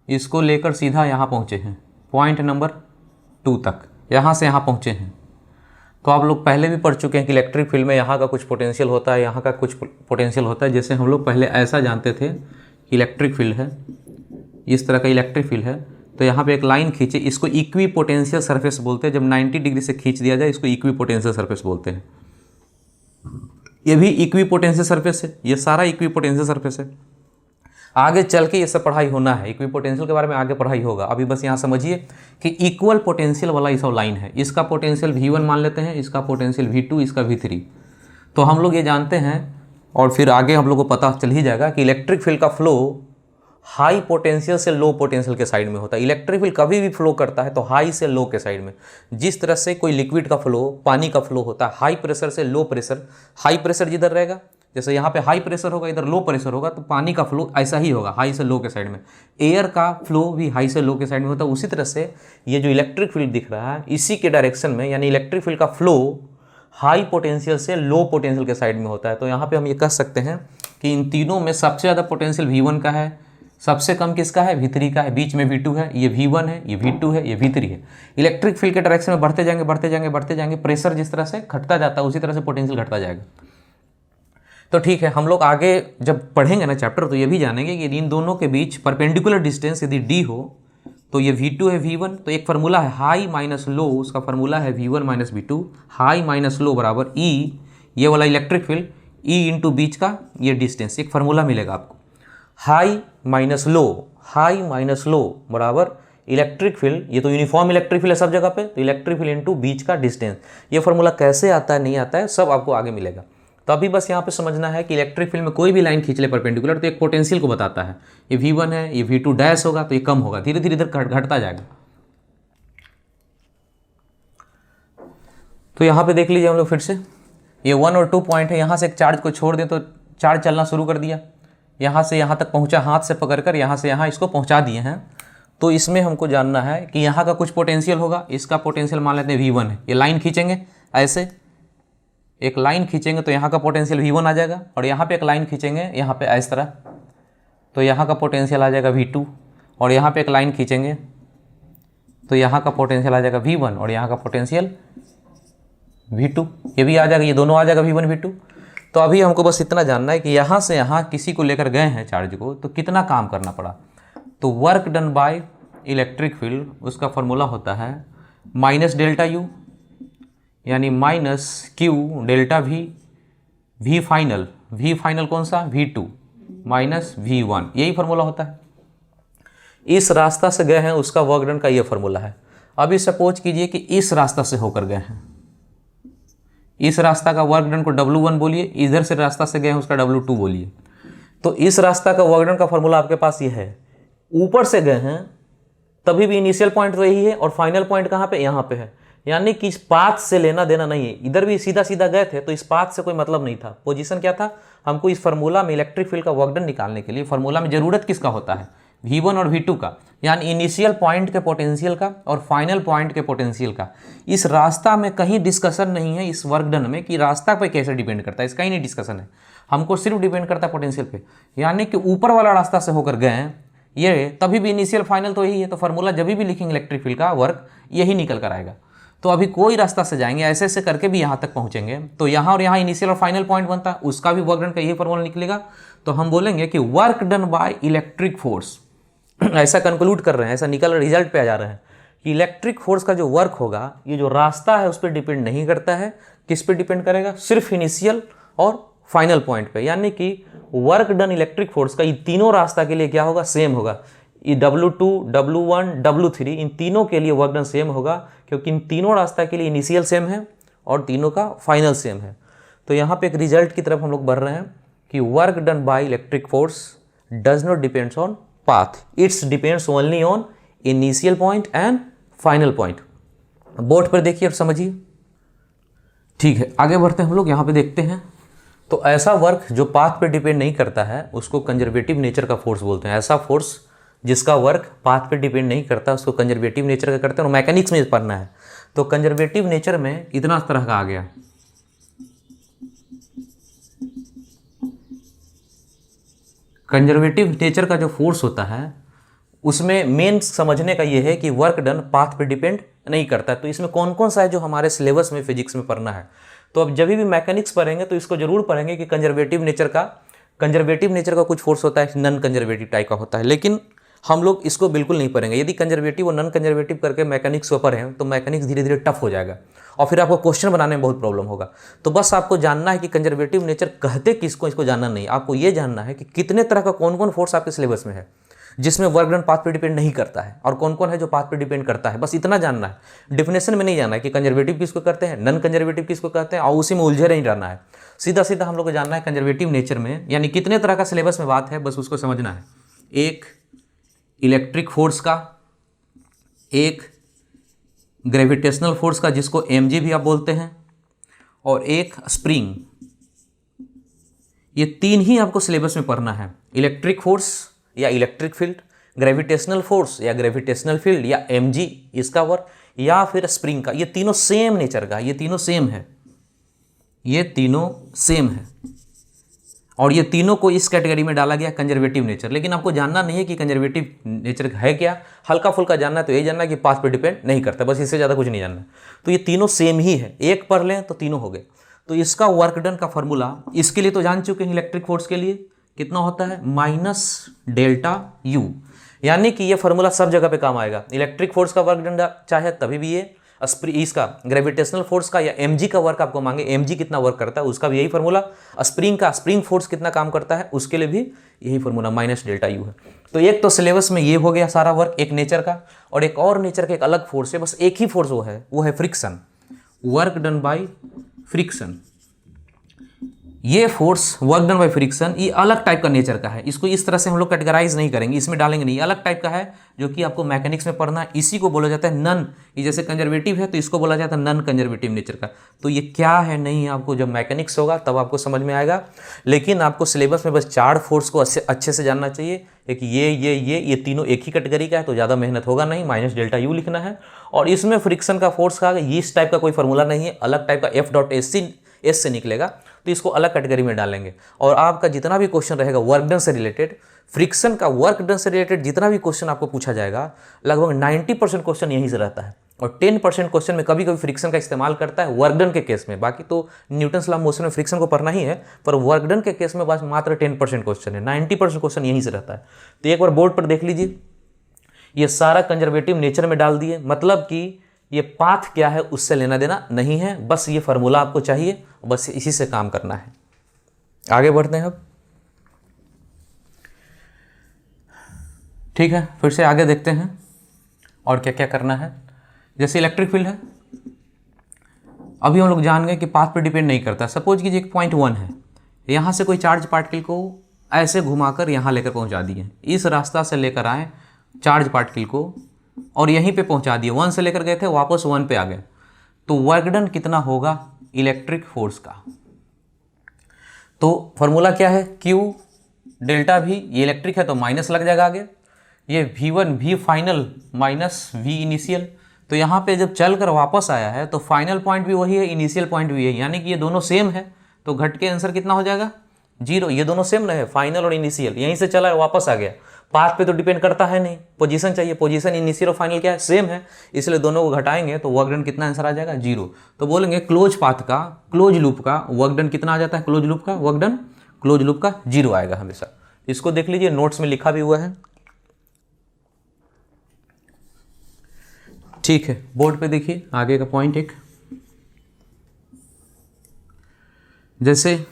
इसको लेकर सीधा यहाँ पहुँचे हैं पॉइंट नंबर 2 तक, यहाँ से यहाँ पहुँचे हैं। तो आप लोग पहले भी पढ़ चुके हैं कि इलेक्ट्रिक फील्ड में यहाँ का कुछ पोटेंशियल होता है, यहाँ का कुछ पोटेंशियल होता है। जैसे हम लोग पहले ऐसा जानते थे कि इलेक्ट्रिक फील्ड है, इस तरह का इलेक्ट्रिक फील्ड है, तो यहाँ पे एक लाइन खींचे, इसको इक्वी पोटेंशियल सरफेस बोलते हैं। जब 90 डिग्री से खींच दिया जाए इसको इक्वी पोटेंशियल सरफेस बोलते हैं। ये भी इक्वी पोटेंशियल सरफेस है, ये सारा इक्वी पोटेंशियल सरफेस है। आगे चल के ये सब पढ़ाई होना है, इक्वी पोटेंशियल के बारे में आगे पढ़ाई होगा। अभी बस यहाँ समझिए कि इक्वल पोटेंशियल वाला ये सब लाइन है, इसका पोटेंशियल V1 मान लेते हैं, इसका पोटेंशियल V2, इसका V3। तो हम लोग ये जानते हैं, और फिर आगे हम लोग को पता चल ही जाएगा कि इलेक्ट्रिक फील्ड का फ्लो हाई पोटेंशियल से लो पोटेंशियल के साइड में होता है। इलेक्ट्रिक फील्ड कभी भी फ्लो करता है तो हाई से लो के साइड में। जिस तरह से कोई लिक्विड का फ्लो, पानी का फ्लो होता है हाई प्रेशर से लो प्रेशर, हाई प्रेशर जिधर रहेगा, जैसे यहाँ पे हाई प्रेशर होगा, इधर लो प्रेशर होगा, तो पानी का फ्लो ऐसा ही होगा, हाई से लो के साइड में। एयर का फ्लो भी हाई से लो के साइड में होता है। उसी तरह से ये जो इलेक्ट्रिक फील्ड दिख रहा है इसी के डायरेक्शन में, यानी इलेक्ट्रिक फील्ड का फ्लो हाई पोटेंशियल से लो पोटेंशियल के साइड में होता है। तो यहाँ पे हम ये कह सकते हैं कि इन तीनों में सबसे ज़्यादा पोटेंशियल V1 का है, सबसे कम किसका है, V3 का है, बीच में V2 है, ये V1 है, ये V2 है, ये V3 है। इलेक्ट्रिक फील्ड के डायरेक्शन में बढ़ते जाएंगे बढ़ते जाएंगे बढ़ते जाएंगे, प्रेशर जिस तरह से घटता जाता है उसी तरह से पोटेंशियल घटता जाएगा। तो ठीक है, हम लोग आगे जब पढ़ेंगे ना चैप्टर तो ये भी जानेंगे कि इन दोनों के बीच परपेंडिकुलर डिस्टेंस यदि d हो तो ये V2 है V1, तो एक फार्मूला है हाई माइनस लो, उसका फार्मूला है V1 minus V2, high minus लो बराबर E, ये वाला इलेक्ट्रिक फील्ड E इंटू बीच का ये डिस्टेंस, एक फार्मूला मिलेगा आपको, हाई माइनस लो बराबर इलेक्ट्रिक फील्ड, ये तो यूनिफॉर्म इलेक्ट्रिक फील्ड है सब जगह पे, तो इलेक्ट्रिक फील्ड इंटू बीच का डिस्टेंस। ये फार्मूला कैसे आता है नहीं आता है सब आपको आगे मिलेगा। तो अभी बस यहाँ पे समझना है कि इलेक्ट्रिक फील्ड में कोई भी लाइन खींच ले परपेंडिकुलर तो एक पोटेंशियल को बताता है। ये V1 है, ये V2 डैश होगा तो ये कम होगा, धीरे धीरे इधर घटता जाएगा। तो यहाँ पे देख लीजिए हम लोग फिर से, ये 1 और 2 पॉइंट है, यहाँ से एक चार्ज को छोड़ दें तो चार्ज चलना शुरू कर दिया, यहाँ से यहाँ तक पहुँचा, हाथ से पकड़कर यहाँ से यहाँ इसको पहुँचा दिए हैं। तो इसमें हमको जानना है कि यहाँ का कुछ पोटेंशियल होगा, इसका पोटेंशियल मान लेते हैं V1 है। ये लाइन खींचेंगे, ऐसे एक लाइन खींचेंगे तो यहाँ का पोटेंशियल V1 आ जाएगा, और यहाँ पे एक लाइन खींचेंगे यहाँ पे इस तरह, तो यहाँ का पोटेंशियल आ जाएगा V2, और यहाँ पे एक लाइन खींचेंगे तो यहाँ का पोटेंशियल आ जाएगा V1, और यहाँ का पोटेंशियल V2, ये भी आ जाएगा, ये दोनों आ जाएगा V1 V2। तो अभी हमको बस इतना जानना है कि यहाँ से यहाँ किसी को लेकर गए हैं चार्ज को, तो कितना काम करना पड़ा। तो work done by electric field, उसका फॉर्मूला होता है माइनस डेल्टा U, यानी minus Q delta V final, V final कौन सा V2 माइनस V1, यही फार्मूला होता है। इस रास्ता से गए हैं उसका वर्क डन का ये फार्मूला है। अभी सपोज कीजिए कि इस रास्ता से होकर गए हैं, इस रास्ता का वर्क डन को W1 बोलिए, इधर से रास्ता से गए हैं उसका W2 बोलिए। तो इस रास्ता का वर्क डन का फार्मूला आपके पास ये है, ऊपर से गए हैं तभी भी इनिशियल पॉइंट तो यही है, और फाइनल पॉइंट कहाँ पे, यहाँ पे है। यानी कि इस पाथ से लेना देना नहीं है, इधर भी सीधा सीधा गए थे तो इस पाथ से कोई मतलब नहीं था। पोजीशन क्या था, हमको इस फार्मूला में इलेक्ट्रिक फील्ड का वर्क डन निकालने के लिए फार्मूला में जरूरत किसका होता है, V1 और V2 का, यानी इनिशियल पॉइंट के पोटेंशियल का और फाइनल पॉइंट के पोटेंशियल का। इस रास्ता में कहीं डिस्कशन नहीं है इस वर्क डन में कि रास्ता पे कैसे डिपेंड करता है, इसका ही नहीं डिस्कशन है, हमको सिर्फ डिपेंड करता है पोटेंशियल पे। यानी कि ऊपर वाला रास्ता से होकर गए हैं ये, तभी भी इनिशियल फाइनल तो यही है, तो फार्मूला जब भी लिखेंगे इलेक्ट्रिक फील्ड का वर्क यही निकल कर आएगा। तो अभी कोई रास्ता से जाएंगे ऐसे ऐसे करके भी यहाँ तक पहुँचेंगे, तो यहाँ और यहाँ इनिशियल और फाइनल पॉइंट बनता है, उसका भी वर्क डन का यही फार्मूला निकलेगा। तो हम बोलेंगे कि work done by electric force, ऐसा कंक्लूड कर रहे हैं, ऐसा निकल रिजल्ट पे आ जा रहे हैं कि इलेक्ट्रिक फोर्स का जो वर्क होगा ये जो रास्ता है उस पर डिपेंड नहीं करता है। किस पे डिपेंड करेगा, सिर्फ इनिशियल और फाइनल पॉइंट पे। यानी कि वर्क डन इलेक्ट्रिक फोर्स का ये तीनों रास्ता के लिए क्या होगा, सेम होगा। ये W2, W1, W3 इन तीनों के लिए वर्क डन सेम होगा, क्योंकि इन तीनों रास्ता के लिए इनिशियल सेम है और तीनों का फाइनल सेम है। तो यहाँ पे एक रिजल्ट की तरफ हम लोग बढ़ रहे हैं कि work done by electric force does not depends on path, it's depends only on initial point and final point. Board पर देखिए और समझिए, ठीक है। आगे बढ़ते हैं हम लोग, यहाँ पे देखते हैं। तो ऐसा वर्क जो पाथ पे डिपेंड नहीं करता है उसको कंजर्वेटिव नेचर का फोर्स बोलते हैं। ऐसा फोर्स जिसका वर्क पाथ पे डिपेंड नहीं करता उसको कंजर्वेटिव नेचर का करते हैं। और मैकेनिक्स में पढ़ना है तो कंजर्वेटिव नेचर में इतना तरह का आ गया। कंजर्वेटिव नेचर का जो फोर्स होता है उसमें मेन समझने का ये है कि वर्क डन पाथ पे डिपेंड नहीं करता। तो इसमें कौन कौन सा है जो हमारे सिलेबस में फिजिक्स में पढ़ना है। तो अब जब भी मैकेनिक्स पढ़ेंगे तो इसको जरूर पढ़ेंगे कि कंजर्वेटिव नेचर का कुछ फोर्स होता है, नॉन कंजर्वेटिव टाइप का होता है, लेकिन हम लोग इसको बिल्कुल नहीं पढ़ेंगे। यदि कंजर्वेटिव और नॉन कंजर्वेटिव करके मैकेनिक्स को पढ़ें तो मैकेनिक्स धीरे धीरे टफ हो जाएगा और फिर आपको क्वेश्चन बनाने में बहुत प्रॉब्लम होगा। तो बस आपको जानना है कि कंजर्वेटिव नेचर कहते किसको, इसको जानना नहीं। आपको ये जानना है कि कितने तरह का कौन कौन फोर्स आपके सिलेबस में है जिसमें वर्क डन पाथ पे डिपेंड नहीं करता है और कौन कौन है जो पाथ पे डिपेंड करता है। बस इतना जानना है, डेफिनेशन में नहीं जाना है कि कंजर्वेटिव किसको करते हैं, नॉन कंजर्वेटिव किसको कहते हैं, और उसी में उलझे नहीं रहना है। सीधा सीधा हम लोग को जानना है कंजर्वेटिव नेचर में यानी कितने तरह का सिलेबस में बात है, बस उसको समझना है। एक इलेक्ट्रिक फोर्स का, एक ग्रेविटेशनल फोर्स का जिसको mg भी आप बोलते हैं, और एक स्प्रिंग। ये तीन ही आपको सिलेबस में पढ़ना है। इलेक्ट्रिक फोर्स या इलेक्ट्रिक फील्ड, ग्रेविटेशनल फोर्स या ग्रेविटेशनल फील्ड या mg इसका वर्क, या फिर स्प्रिंग का। ये तीनों सेम नेचर का, ये तीनों सेम है, ये तीनों सेम है और ये तीनों को इस कैटेगरी में डाला गया कंजर्वेटिव नेचर। लेकिन आपको जानना नहीं है कि कंजर्वेटिव नेचर है क्या, हल्का फुल्का जानना है तो ये जानना है कि पाथ पे डिपेंड नहीं करता, बस इससे ज़्यादा कुछ नहीं जानना। तो ये तीनों सेम ही है, एक पढ़ लें तो तीनों हो गए। तो इसका वर्क डन का फॉर्मूला इसके लिए तो जान चुके हैं, इलेक्ट्रिक फोर्स के लिए कितना होता है, माइनस डेल्टा यू। यानी कि ये फार्मूला सब जगह पे काम आएगा। इलेक्ट्रिक फोर्स का वर्क डन चाहे तभी भी ये इसका ग्रेविटेशनल फोर्स का या mg का वर्क आपको मांगे, mg कितना वर्क करता है उसका भी यही फार्मूला। स्प्रिंग का, स्प्रिंग फोर्स कितना काम करता है उसके लिए भी यही फार्मूला माइनस डेल्टा यू है। तो एक तो सिलेबस में ये हो गया सारा वर्क एक नेचर का, और एक और नेचर का एक अलग फोर्स है, बस एक ही फोर्स वो है friction, work done by friction. ये force work done by friction ये अलग टाइप का नेचर का है, इसको इस तरह से हम लोग कैटेगराइज नहीं करेंगे, इसमें डालेंगे नहीं, अलग टाइप का है जो कि आपको मैकेनिक्स में पढ़ना है। इसी को बोला जाता है नन, ये जैसे कंजर्वेटिव है तो इसको बोला जाता है नन कंजर्वेटिव नेचर का। तो ये क्या है नहीं, आपको जब मैकेनिक्स होगा तब आपको समझ में आएगा, लेकिन आपको सिलेबस में बस 4 फोर्स को अच्छे से जानना चाहिए। एक ये तीनों एक ही कैटेगरी का है तो ज़्यादा मेहनत होगा नहीं, माइनस डेल्टा यू लिखना है। और इसमें फ्रिक्शन का फोर्स का इस टाइप का कोई फॉर्मूला नहीं है, अलग टाइप का F.S से निकलेगा, तो इसको अलग कैटेगरी में डालेंगे। और आपका जितना भी क्वेश्चन रहेगा वर्क डन से रिलेटेड, फ्रिक्शन का वर्क डन से रिलेटेड जितना भी क्वेश्चन आपको पूछा जाएगा, लगभग 90% क्वेश्चन यहीं से रहता है, और 10% क्वेश्चन में कभी कभी फ्रिक्शन का इस्तेमाल करता है वर्क डन के केस में। बाकी तो न्यूटन्स लॉ ऑफ मोशन में फ्रिक्शन को पढ़ना ही है, पर वर्क डन के केस में बस मात्र 10% क्वेश्चन है, 90% क्वेश्चन यहीं से रहता है। तो एक बार बोर्ड पर देख लीजिए, ये सारा कंजर्वेटिव नेचर में डाल दिए, मतलब कि ये पाथ क्या है उससे लेना देना नहीं है, बस ये फार्मूला आपको चाहिए, बस इसी से काम करना है। आगे बढ़ते हैं अब, ठीक है, फिर से आगे देखते हैं और क्या क्या करना है। जैसे इलेक्ट्रिक फील्ड है, अभी हम लोग जान गए कि पाथ पे डिपेंड नहीं करता। सपोज कीजिए एक पॉइंट 1 है, यहाँ से कोई चार्ज पार्टिकल को ऐसे घुमाकर यहाँ लेकर पहुँचा दिए, इस रास्ता से लेकर आए चार्ज पार्टिकल को और यहीं पे पहुंचा दिए, 1 से लेकर गए थे वापस 1 पे आ गए, तो वर्क डन कितना होगा इलेक्ट्रिक फोर्स का। तो फॉर्मूला क्या है, Q डेल्टा V, ये इलेक्ट्रिक है तो माइनस लग जाएगा आगे, ये V1 V final minus V initial. तो यहाँ पे जब चल कर वापस आया है तो फाइनल पॉइंट भी वही है, इनिशियल पॉइंट भी है, यानी कि ये दोनों सेम है, तो घट के आंसर कितना हो जाएगा 0। ये दोनों सेम ना है, फाइनल और इनिशियल, यहीं से चला वापस आ गया, पाथ पे तो डिपेंड करता है नहीं, पोजीशन चाहिए, पोजीशन इनिशियल और फाइनल क्या है सेम है, इसलिए दोनों को घटाएंगे तो वर्क डन कितना आंसर आ जाएगा 0। तो बोलेंगे क्लोज पाथ का, क्लोज लूप का वर्क डन कितना आ जाता है, क्लोज लूप का वर्क डन, क्लोज लूप का 0 आएगा हमेशा। इसको देख लीजिए, नोट्स में लिखा भी हुआ है, ठीक है। बोर्ड पे देखिए आगे का पॉइंट एक, जैसे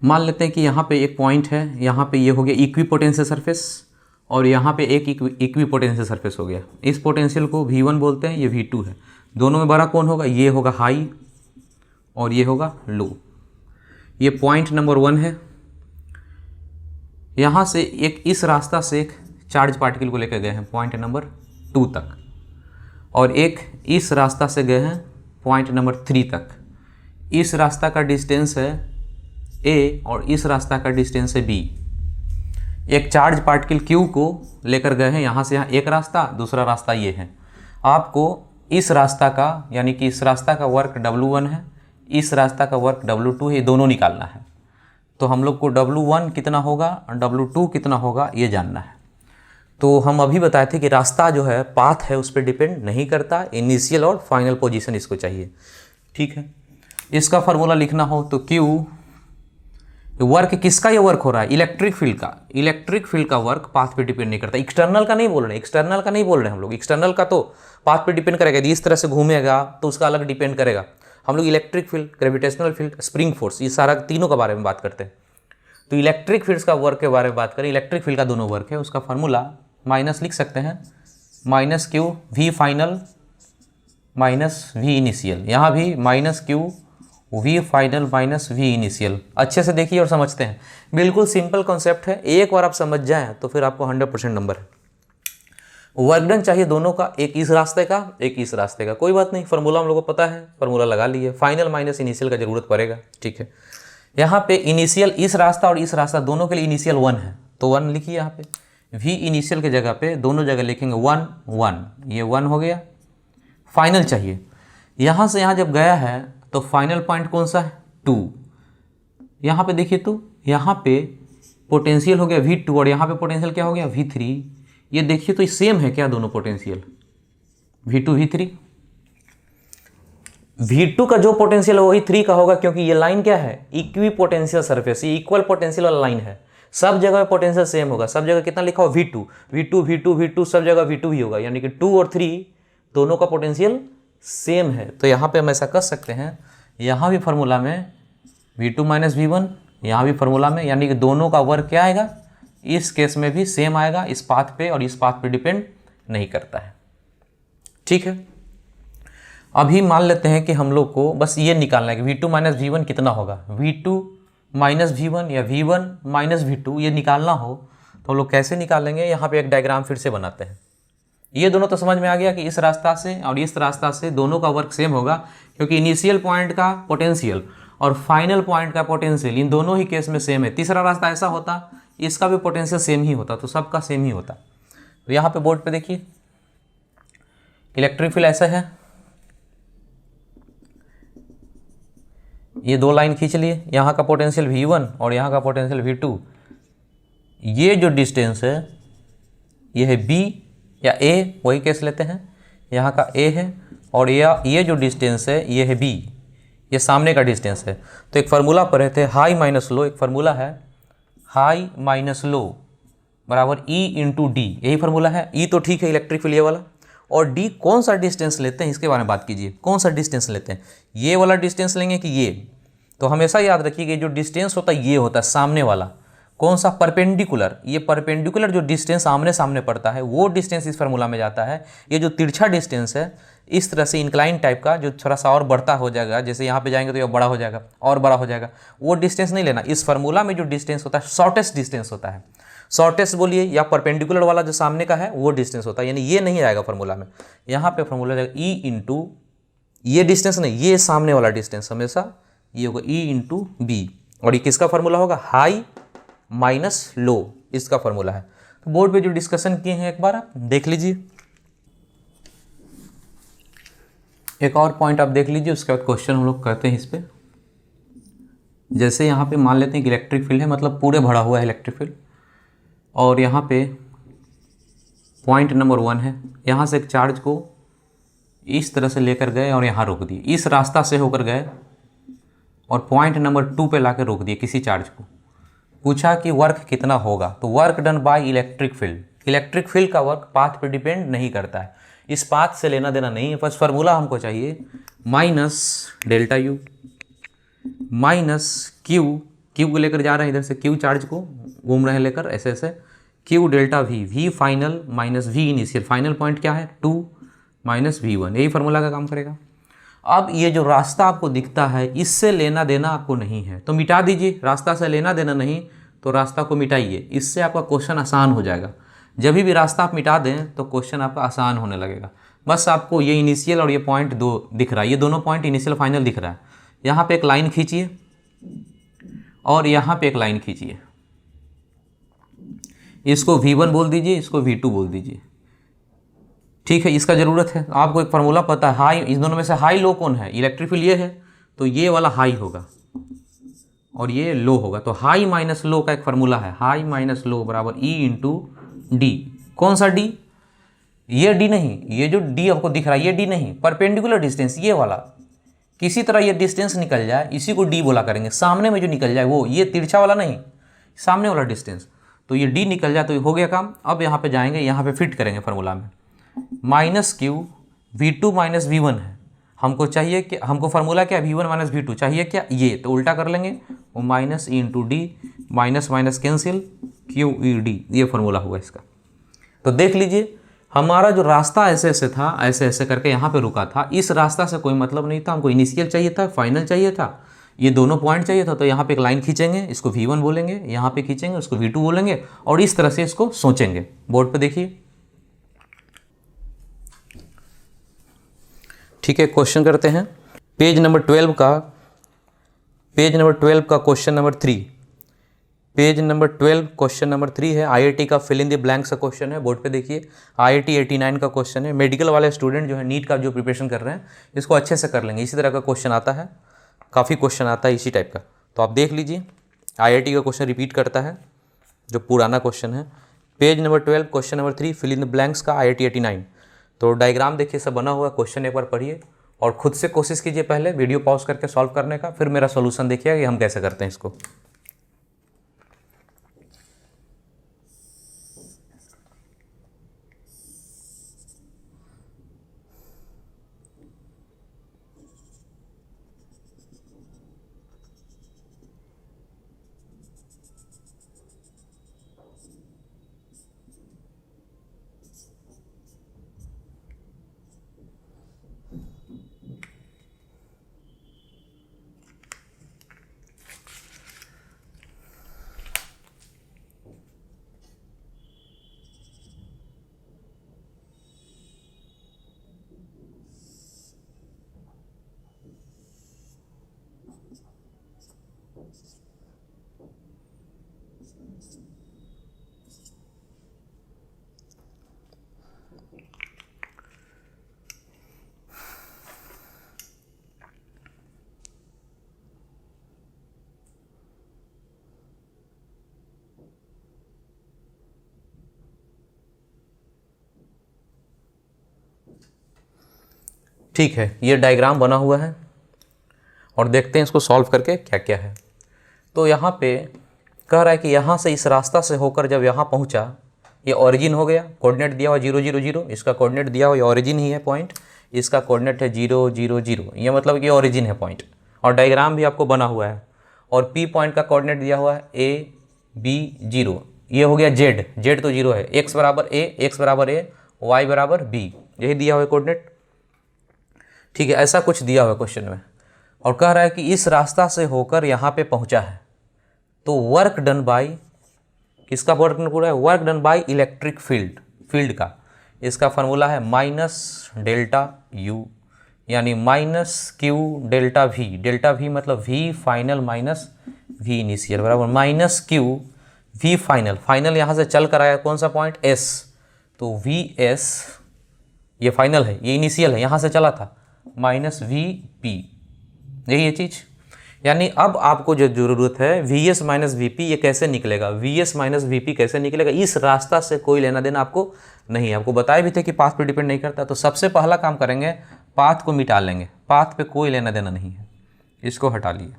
मान लेते हैं कि यहाँ पे एक पॉइंट है, यहाँ पे ये हो गया इक्विपोटेंशियल सरफेस और यहाँ पे एक इक्विपोटेंशियल सरफेस हो गया। इस पोटेंशियल को V1 बोलते हैं, ये V2 है। दोनों में बड़ा कौन होगा, ये होगा हाई और ये होगा लो। ये पॉइंट नंबर 1 है, यहाँ से एक इस रास्ता से एक चार्ज पार्टिकल को लेकर गए हैं पॉइंट नंबर 2 तक, और एक इस रास्ता से गए हैं पॉइंट नंबर 3 तक। इस रास्ता का डिस्टेंस है A और इस रास्ता का डिस्टेंस है B। एक चार्ज पार्टिकल Q को लेकर गए हैं यहाँ से यहाँ, एक रास्ता, दूसरा रास्ता ये है। आपको इस रास्ता का यानी कि इस रास्ता का वर्क W1 है, इस रास्ता का वर्क W2 है, ये दोनों निकालना है। तो हम लोग को W1 कितना होगा और W2 कितना होगा ये जानना है। तो हम अभी बताए थे कि रास्ता जो है पाथ है उस पर डिपेंड नहीं करता, इनिशियल और फाइनल पोजीशन इसको चाहिए, ठीक है। इसका फार्मूला लिखना हो तो Q, वर्क किसका ये वर्क हो रहा है, इलेक्ट्रिक फील्ड का। इलेक्ट्रिक फील्ड का वर्क पाथ पे डिपेंड नहीं करता, एक्सटर्नल का नहीं बोल रहे, एक्सटर्नल का नहीं बोल रहे हम लोग। एक्सटर्नल का तो पाथ पे डिपेंड करेगा, यदि इस तरह से घूमेगा तो उसका अलग डिपेंड करेगा। हम लोग electric field, gravitational field, spring force, ये सारा तीनों के बारे में बात करते हैं। तो इलेक्ट्रिक फील्ड्स का वर्क के बारे में बात करें, इलेक्ट्रिक फील्ड का दोनों वर्क है, उसका फार्मूला माइनस लिख सकते हैं, minus Q V final minus V initial. यहाँ भी minus Q V final minus V initial. अच्छे से देखिए और समझते हैं, बिल्कुल सिंपल कॉन्सेप्ट है, एक बार आप समझ जाएं तो फिर आपको 100% नंबर है। वर्क डन चाहिए दोनों का, एक इस रास्ते का एक इस रास्ते का, कोई बात नहीं, फार्मूला हम लोगों को पता है, फार्मूला लगा लिए। फाइनल माइनस इनिशियल का जरूरत पड़ेगा, ठीक है। यहाँ पे इनिशियल इस रास्ता और इस रास्ता दोनों के लिए इनिशियल 1 है, तो 1 लिखिए। यहाँ पे V इनिशियल के जगह पे दोनों जगह लिखेंगे 1 1, ये 1 हो गया। फाइनल चाहिए, यहाँ से यहाँ जब गया है तो फाइनल पॉइंट कौन सा है 2। यहाँ पे देखिए तो यहाँ पे पोटेंशियल हो गया V2 और यहाँ पे पोटेंशियल क्या हो गया V3। ये देखिए तो सेम है क्या दोनों पोटेंशियल, V2 V3। V2 का जो पोटेंशियल है वही 3 का होगा, क्योंकि ये लाइन क्या है इक्वी पोटेंशियल सरफेस, ये इक्वल पोटेंशियल वाला लाइन है। सब जगह पोटेंशियल सेम होगा, सब जगह कितना लिखा हो V2 V2 V2 V2, सब जगह V2 ही होगा, यानी कि 2 और 3 दोनों का पोटेंशियल सेम है। तो यहाँ पे हम ऐसा कर सकते हैं, यहाँ भी फार्मूला में V2 माइनस V1, यहाँ भी फार्मूला में, यानी कि दोनों का वर्क क्या आएगा, इस केस में भी सेम आएगा, इस पाथ पे और इस पाथ पे डिपेंड नहीं करता है, ठीक है। अभी मान लेते हैं कि हम लोग को बस ये निकालना है कि V2 माइनस V1 कितना होगा। V2 माइनस V1 या V1 माइनस V2 ये निकालना हो तो हम लोग कैसे निकालेंगे। यहाँ पे एक डायग्राम फिर से बनाते हैं। ये दोनों तो समझ में आ गया कि इस रास्ता से और इस रास्ता से दोनों का वर्क सेम होगा, क्योंकि इनिशियल पॉइंट का पोटेंशियल और फाइनल पॉइंट का पोटेंशियल इन दोनों ही केस में सेम है। तीसरा रास्ता ऐसा होता इसका भी पोटेंशियल सेम ही होता, तो सबका सेम ही होता। तो यहाँ पे बोर्ड पे देखिए इलेक्ट्रिक फील्ड ऐसा है, ये दो लाइन खींच लिए, यहाँ का पोटेंशियल V1 और यहाँ का पोटेंशियल V2। ये जो डिस्टेंस है ये है B या A, वही केस लेते हैं, यहाँ का A है और ये जो डिस्टेंस है ये है B, ये सामने का डिस्टेंस है। तो एक फार्मूला पढ़े थे हाई माइनस लो, एक फार्मूला है हाई माइनस लो बराबर E इंटू डी, यही फार्मूला है। E तो ठीक है इलेक्ट्रिक फील्ड ये वाला, और D कौन सा डिस्टेंस लेते हैं इसके बारे में बात कीजिए। कौन सा डिस्टेंस लेते हैं, ये वाला डिस्टेंस लेंगे कि ये। तो हमेशा याद रखिए कि जो डिस्टेंस होता है ये होता है सामने वाला, कौन सा, परपेंडिकुलर। ये परपेंडिकुलर जो डिस्टेंस आमने सामने पड़ता है वो डिस्टेंस इस फार्मूला में जाता है। ये जो तिरछा डिस्टेंस है इस तरह से इंक्लाइन टाइप का जो थोड़ा सा और बढ़ता हो जाएगा, जैसे यहाँ पे जाएंगे तो ये बड़ा हो जाएगा और बड़ा हो जाएगा, वो डिस्टेंस नहीं लेना। इस फार्मूला में जो डिस्टेंस होता है शॉर्टेस्ट डिस्टेंस होता है, शॉर्टेस्ट बोलिए या परपेंडिकुलर वाला जो सामने का है वो डिस्टेंस होता है, यानी ये नहीं आएगा फार्मूला में। यहाँ पे फार्मूला जाएगा E इंटू, ये डिस्टेंस नहीं, ये सामने वाला डिस्टेंस हमेशा ये होगा E इंटू बी, और ये किसका फार्मूला होगा, हाई माइनस लो, इसका फार्मूला है। तो बोर्ड पे जो डिस्कशन किए हैं एक बार आप देख लीजिए, एक और पॉइंट आप देख लीजिए, उसके बाद क्वेश्चन हम लोग करते हैं इस पे। जैसे यहाँ पे मान लेते हैं कि इलेक्ट्रिक फील्ड है, मतलब पूरे भरा हुआ है इलेक्ट्रिक फील्ड, और यहाँ पे पॉइंट नंबर 1 है, यहाँ से एक चार्ज को इस तरह से लेकर गए और यहाँ रोक दिए, इस रास्ता से होकर गए और पॉइंट नंबर 2 पे लाकर रोक दिए किसी चार्ज को। पूछा कि वर्क कितना होगा, तो work done by electric field. Electric field का वर्क पाथ पे डिपेंड नहीं करता है, इस पाथ से लेना देना नहीं है, बस फार्मूला हमको चाहिए minus delta U minus Q, Q को लेकर जा रहे हैं इधर से, क्यू चार्ज को घूम रहे हैं लेकर ऐसे ऐसे, Q delta V, V final minus V initial, final point क्या है 2 माइनस V1, यही फार्मूला का काम करेगा। अब ये जो रास्ता आपको दिखता है इससे लेना देना आपको नहीं है तो मिटा दीजिए, रास्ता से लेना देना नहीं तो रास्ता को मिटाइए, इससे आपका क्वेश्चन आसान हो जाएगा। जब भी रास्ता आप मिटा दें तो क्वेश्चन आपका आसान होने लगेगा। बस आपको ये इनिशियल और ये पॉइंट दो दिख रहा है, ये दोनों पॉइंट इनिशियल फाइनल दिख रहा है। यहाँ पे एक लाइन खींचिए और यहाँ पे एक लाइन खींचिए, इसको V1 बोल दीजिए, इसको V2 बोल दीजिए, ठीक है। इसका ज़रूरत है, आपको एक फार्मूला पता है, हाई, इस दोनों में से हाई लो कौन है, इलेक्ट्रिक फील्ड ये है तो ये वाला हाई होगा और ये लो होगा। तो हाई माइनस लो का एक फार्मूला है, हाई माइनस लो बराबर E इंटू डी। कौन सा डी, ये डी नहीं, ये जो डी आपको दिख रहा है ये डी नहीं, परपेंडिकुलर डिस्टेंस ये वाला, किसी तरह ये डिस्टेंस निकल जाए इसी को डी बोला करेंगे। सामने में जो निकल जाए वो, ये तिरछा वाला नहीं, सामने वाला डिस्टेंस, तो ये डी निकल जाए तो हो गया काम। अब यहाँ पे जाएंगे, यहाँ पे फिट करेंगे फार्मूला में, minus Q V2 minus V1 है, हमको चाहिए कि, हमको फार्मूला क्या V1 माइनस V2 चाहिए क्या, ये तो उल्टा कर लेंगे, वो minus E into D, minus minus cancel, Q E D, ये फार्मूला हुआ इसका। तो देख लीजिए हमारा जो रास्ता ऐसे ऐसे था, ऐसे ऐसे करके यहाँ पे रुका था, इस रास्ता से कोई मतलब नहीं था, हमको इनिशियल चाहिए था, फाइनल चाहिए था, ये दोनों पॉइंट चाहिए था। तो यहाँ पे एक लाइन खींचेंगे, इसको V1 बोलेंगे, यहाँ पे खींचेंगे उसको V2 बोलेंगे, और इस तरह से इसको सोचेंगे। बोर्ड पे देखिए, ठीक है। क्वेश्चन करते हैं पेज नंबर 12 का, पेज नंबर 12 का question number 3, page number 12 question number 3 है, आईआईटी का फिल इन द ब्लैंक्स का क्वेश्चन है। बोर्ड पे देखिए, आईआईटी 89 का क्वेश्चन है। मेडिकल वाले स्टूडेंट जो है नीट का जो प्रिपरेशन कर रहे हैं इसको अच्छे से कर लेंगे, इसी तरह का क्वेश्चन आता है, काफ़ी क्वेश्चन आता है इसी टाइप का। तो आप देख लीजिए, आईआईटी का क्वेश्चन रिपीट करता है जो पुराना क्वेश्चन है। Page number 12 question number 3 fill in the blanks का, आईआईटी 89। तो डायग्राम देखिए सब बना हुआ, क्वेश्चन एक बार पढ़िए और खुद से कोशिश कीजिए, पहले वीडियो पॉज करके सॉल्व करने का, फिर मेरा सॉल्यूशन देखिएगा कि हम कैसे करते हैं इसको। ठीक है, ये डायग्राम बना हुआ है और देखते हैं इसको सॉल्व करके क्या क्या है। तो यहाँ पे कह रहा है कि यहाँ से इस रास्ता से होकर जब यहाँ पहुँचा, ये ओरिजिन हो गया, कोऑर्डिनेट दिया हुआ 0 0 0, इसका कोऑर्डिनेट दिया हुआ ये ओरिजिन ही है पॉइंट, इसका कोऑर्डिनेट है 0 0 0, ये मतलब कि ओरिजिन है पॉइंट, और डायग्राम भी आपको बना हुआ है। और P पॉइंट का कोऑर्डिनेट दिया हुआ है A B 0, ये हो गया Z तो 0 है, x बराबर A, y बराबर B, यही दिया हुआ है कोऑर्डिनेट। ठीक है, ऐसा कुछ दिया हुआ है क्वेश्चन में, और कह रहा है कि इस रास्ता से होकर यहाँ पे पहुँचा है, तो वर्क डन बाई, किसका वर्क डन पूरा है, work done by electric field का, इसका फार्मूला है माइनस डेल्टा U, यानी माइनस Q डेल्टा V मतलब V final minus V initial बराबर माइनस Q V फाइनल यहाँ से चल कर आया कौन सा पॉइंट S, तो VS ये फाइनल है, ये इनिशियल है, यहाँ से चला था, माइनस VP, यही ये चीज़। यानी अब आपको जो ज़रूरत है VS माइनस VP, ये कैसे निकलेगा, VS माइनस VP कैसे निकलेगा, इस रास्ता से कोई लेना देना आपको नहीं है। आपको बताए भी थे कि पाथ पे डिपेंड नहीं करता, तो सबसे पहला काम करेंगे पाथ को मिटा लेंगे, पाथ पे कोई लेना देना नहीं है, इसको हटा लिए।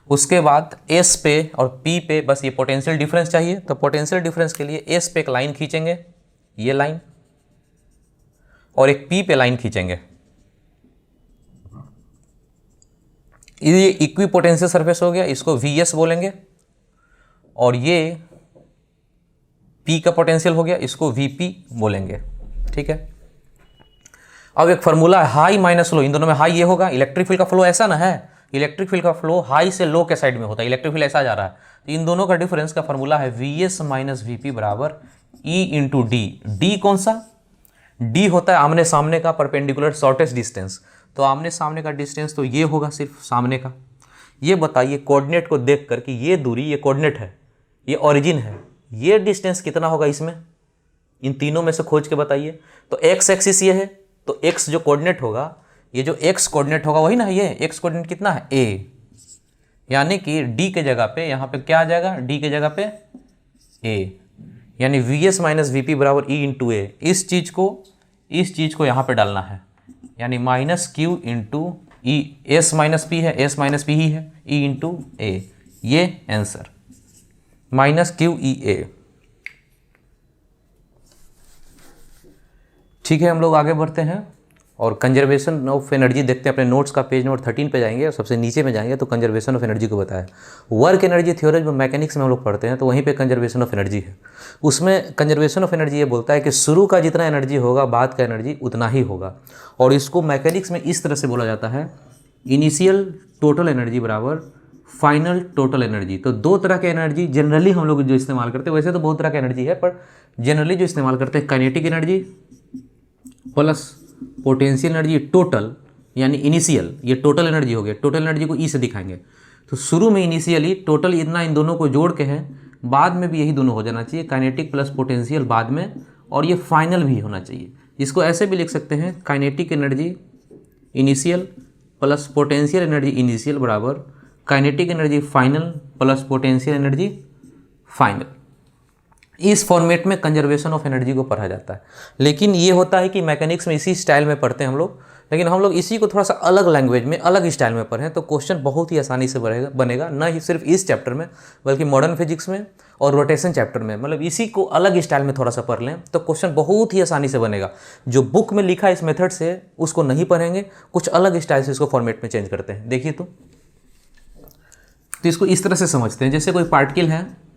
उसके बाद S पे और P पे बस ये पोटेंशियल डिफरेंस चाहिए, तो पोटेंशियल डिफरेंस के लिए S पे एक लाइन खींचेंगे, ये लाइन, और एक P पे लाइन खींचेंगे, ये इक्वी पोटेंशियल सरफेस हो गया, इसको VS बोलेंगे, और ये P का पोटेंशियल हो गया, इसको VP बोलेंगे। ठीक है, अब एक फार्मूला है हाई माइनस लो, इन दोनों में हाई ये होगा, इलेक्ट्रिक फील्ड का फ्लो ऐसा ना है, इलेक्ट्रिक फील्ड का फ्लो हाई से लो के साइड में होता है, इलेक्ट्रिक फील्ड ऐसा जा रहा है, तो इन दोनों का डिफरेंस का फार्मूला है VS माइनस VP बराबर E इंटू डी। डी कौन सा, डी होता है आमने सामने का परपेंडिकुलर शॉर्टेस्ट डिस्टेंस, तो आमने सामने का डिस्टेंस तो ये होगा सिर्फ सामने का। ये बताइए कोऑर्डिनेट को देख कर कि ये दूरी, ये कोऑर्डिनेट है, ये ओरिजिन है, ये डिस्टेंस कितना होगा इसमें, इन तीनों में से खोज के बताइए। तो एक्स एक्सिस ये है, तो एक्स जो कोऑर्डिनेट होगा, ये जो एक्स कोऑर्डिनेट होगा वही ना, ये एक्स कोऑर्डिनेट कितना है a, यानी कि d के जगह पे यहाँ पे क्या आ जाएगा, d के जगह पे a, यानी VS माइनस VP बराबर E इंटू ए। इस चीज़ को यहाँ पे डालना है, यानी माइनस Q इंटू ई, S माइनस P है, S माइनस P ही है, E इंटू ए, ये आंसर माइनस QEA। ठीक है, हम लोग आगे बढ़ते हैं और कंजर्वेशन ऑफ एनर्जी देखते हैं। अपने नोट्स का पेज नंबर 13 पे जाएंगे और सबसे नीचे में जाएंगे तो कंजर्वेशन ऑफ एनर्जी को बताया। वर्क एनर्जी थ्योरी जो मैकेनिक्स में हम लोग पढ़ते हैं तो वहीं पे कंजर्वेशन ऑफ एनर्जी है। उसमें कंजर्वेशन ऑफ एनर्जी ये बोलता है कि शुरू का जितना एनर्जी होगा बाद का एनर्जी उतना ही होगा, और इसको मैकेनिक्स में इस तरह से बोला जाता है, इनिशियल टोटल एनर्जी बराबर फाइनल टोटल एनर्जी। तो दो तरह के एनर्जी जनरली हम लोग जो इस्तेमाल करते हैं, वैसे तो बहुत तरह की एनर्जी है पर जनरली जो इस्तेमाल करते हैं, kinetic energy plus potential energy total, यानी इनिशियल, ये टोटल एनर्जी हो गया। टोटल एनर्जी को ई से दिखाएंगे, तो शुरू में इनिशियली टोटल इतना इन दोनों को जोड़ के है, बाद में भी यही दोनों हो जाना चाहिए, काइनेटिक प्लस पोटेंशियल बाद में, और ये फाइनल भी होना चाहिए। इसको ऐसे भी लिख सकते हैं, kinetic energy initial plus potential energy initial बराबर kinetic energy final plus potential energy final. इस फॉर्मेट में कंजर्वेशन ऑफ एनर्जी को पढ़ा जाता है। लेकिन ये होता है कि मैकेनिक्स में इसी स्टाइल में पढ़ते हैं हम लोग, लेकिन हम लोग इसी को थोड़ा सा अलग लैंग्वेज में अलग स्टाइल में पढ़ें तो क्वेश्चन बहुत ही आसानी से बनेगा, न ही सिर्फ इस चैप्टर में बल्कि मॉडर्न फिजिक्स में और रोटेशन चैप्टर में। मतलब इसी को अलग स्टाइल में थोड़ा सा पढ़ लें तो क्वेश्चन बहुत ही आसानी से बनेगा। जो बुक में लिखा है इस मेथड से उसको नहीं पढ़ेंगे, कुछ अलग स्टाइल से इसको फॉर्मेट में चेंज करते हैं। देखिए तो इसको इस तरह से समझते हैं, जैसे कोई पार्टिकल है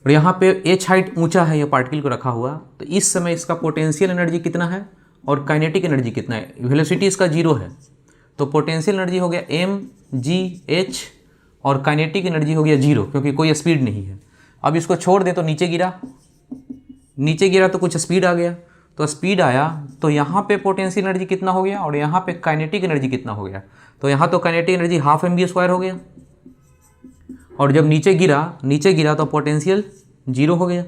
और यहाँ पे h हाइट ऊंचा है, ये पार्टिकल को रखा हुआ, तो इस समय इसका पोटेंशियल एनर्जी कितना है और काइनेटिक एनर्जी कितना है। वेलोसिटी इसका 0 है, तो पोटेंशियल एनर्जी हो गया mgh और काइनेटिक एनर्जी हो गया 0, क्योंकि कोई स्पीड नहीं है। अब इसको छोड़ दें तो नीचे गिरा तो कुछ स्पीड आ गया, तो स्पीड आया तो यहाँ पे पोटेंशियल एनर्जी कितना हो गया और यहाँ पे काइनेटिक एनर्जी कितना हो गया। तो यहाँ तो काइनेटिक एनर्जी हाफ mv² हो गया, और जब नीचे गिरा तो पोटेंशियल 0 हो गया।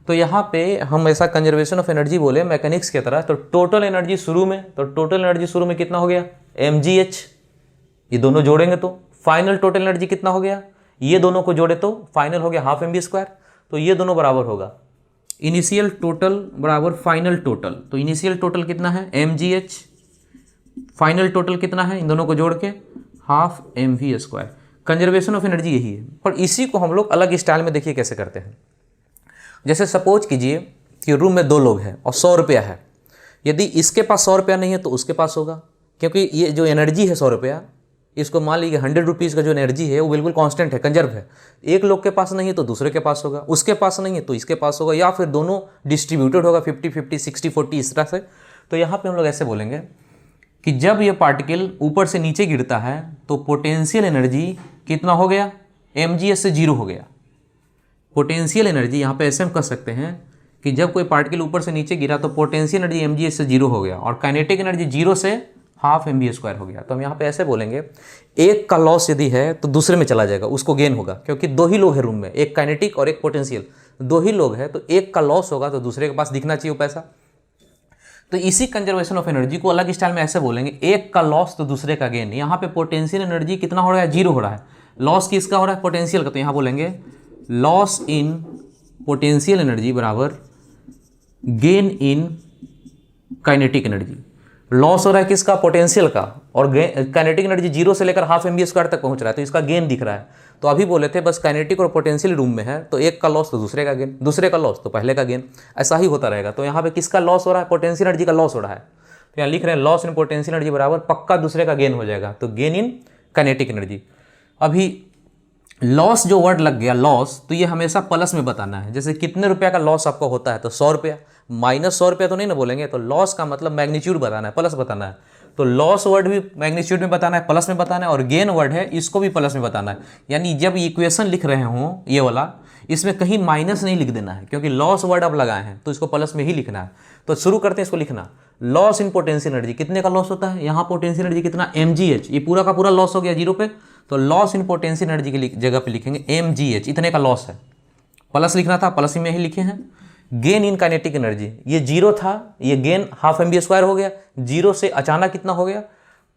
तो यहाँ पे हम ऐसा कंजर्वेशन ऑफ एनर्जी बोले मैकेनिक्स की तरह, तो टोटल एनर्जी शुरू में कितना हो गया mgh, ये दोनों जोड़ेंगे तो फाइनल टोटल एनर्जी कितना हो गया, ये दोनों को जोड़े तो फाइनल हो गया हाफ mv², तो ये दोनों बराबर होगा इनिशियल टोटल बराबर फाइनल टोटल। तो इनिशियल टोटल कितना है mgh, फाइनल टोटल कितना है इन दोनों को जोड़ के half mv²। Conservation of energy यही है, पर इसी को हम लोग अलग स्टाइल में देखिए कैसे करते हैं। जैसे सपोज कीजिए कि रूम में 2 लोग हैं और 100 रुपया है। यदि इसके पास 100 रुपया नहीं है तो उसके पास होगा, क्योंकि ये जो एनर्जी है 100 रुपया, इसको मान लीजिए 100 रुपीज़ का जो एनर्जी है वो बिल्कुल कांस्टेंट है, कंजर्व है। एक लोग के पास नहीं है तो दूसरे के पास होगा, उसके पास नहीं है तो इसके पास होगा, या फिर दोनों डिस्ट्रीब्यूटेड होगा 50-50, 60-40 इस तरह से। तो यहाँ पे हम लोग ऐसे बोलेंगे कि जब ये पार्टिकल ऊपर से नीचे गिरता है तो पोटेंशियल एनर्जी कितना हो गया, mgh से 0 हो गया। पोटेंशियल एनर्जी यहाँ पे ऐसे हम कह सकते हैं कि जब कोई पार्टिकल ऊपर से नीचे गिरा तो पोटेंशियल एनर्जी mgh से 0 हो गया, और काइनेटिक एनर्जी 0 से हाफ mv² हो गया। तो हम यहाँ पे ऐसे बोलेंगे, एक का लॉस यदि है तो दूसरे में चला जाएगा, उसको गेन होगा, क्योंकि 2 ही लोग हैं रूम में, एक काइनेटिक और एक पोटेंशियल, 2 ही लोग हैं, तो एक का लॉस होगा तो दूसरे के पास दिखना चाहिए वो पैसा। तो इसी कंजर्वेशन ऑफ एनर्जी को अलग स्टाइल में ऐसे बोलेंगे, एक का लॉस तो दूसरे का गेन। यहाँ पे पोटेंशियल एनर्जी कितना हो रहा है, 0 हो रहा है, लॉस किसका हो रहा है, पोटेंशियल का। तो यहाँ बोलेंगे लॉस इन पोटेंशियल एनर्जी बराबर gain in kinetic energy. Loss हो रहा है किसका, पोटेंशियल का, और काइनेटिक एनर्जी 0 से लेकर हाफ mv² तक पहुंच रहा है, तो इसका गेन दिख रहा है। तो अभी बोले थे बस काइनेटिक और पोटेंशियल रूम में है, तो एक का लॉस तो दूसरे का गेन, दूसरे का लॉस तो पहले का गेन, ऐसा ही होता रहेगा। तो यहाँ पे किसका लॉस हो रहा है, पोटेंशियल एनर्जी का लॉस हो रहा है। तो यहाँ लिख रहे हैं लॉस इन पोटेंशियल एनर्जी बराबर पक्का दूसरे का गेन हो जाएगा, तो गेन इन काइनेटिक एनर्जी। अभी लॉस जो वर्ड लग गया लॉस, तो ये हमेशा प्लस में बताना है। जैसे कितने रुपया का लॉस आपका होता है तो 100 रुपया, माइनस 100 रुपया तो नहीं ना बोलेंगे। तो लॉस का मतलब मैग्नीट्यूड बताना है, प्लस बताना है। तो लॉस वर्ड भी मैग्नीट्यूड में बताना है, प्लस में बताना है, और गेन वर्ड है इसको भी प्लस में बताना है। यानी जब इक्वेशन लिख रहे हों ये वाला, इसमें कहीं माइनस नहीं लिख देना है, क्योंकि लॉस वर्ड आप लगाए हैं तो इसको प्लस में ही लिखना है। तो शुरू करते हैं इसको लिखना। लॉस इन पोटेंशियल एनर्जी, कितने का लॉस होता है, यहाँ पोटेंशियल एनर्जी कितना mgh, ये पूरा का पूरा लॉस हो गया 0 पे। तो लॉस इन पोटेंशियल एनर्जी की जगह पे लिखेंगे mgh, इतने का लॉस है, प्लस लिखना था, प्लस में ही लिखे हैं। गेन इन काइनेटिक एनर्जी, ये 0 था, ये गेन हाफ mv² हो गया, 0 से अचानक कितना हो गया,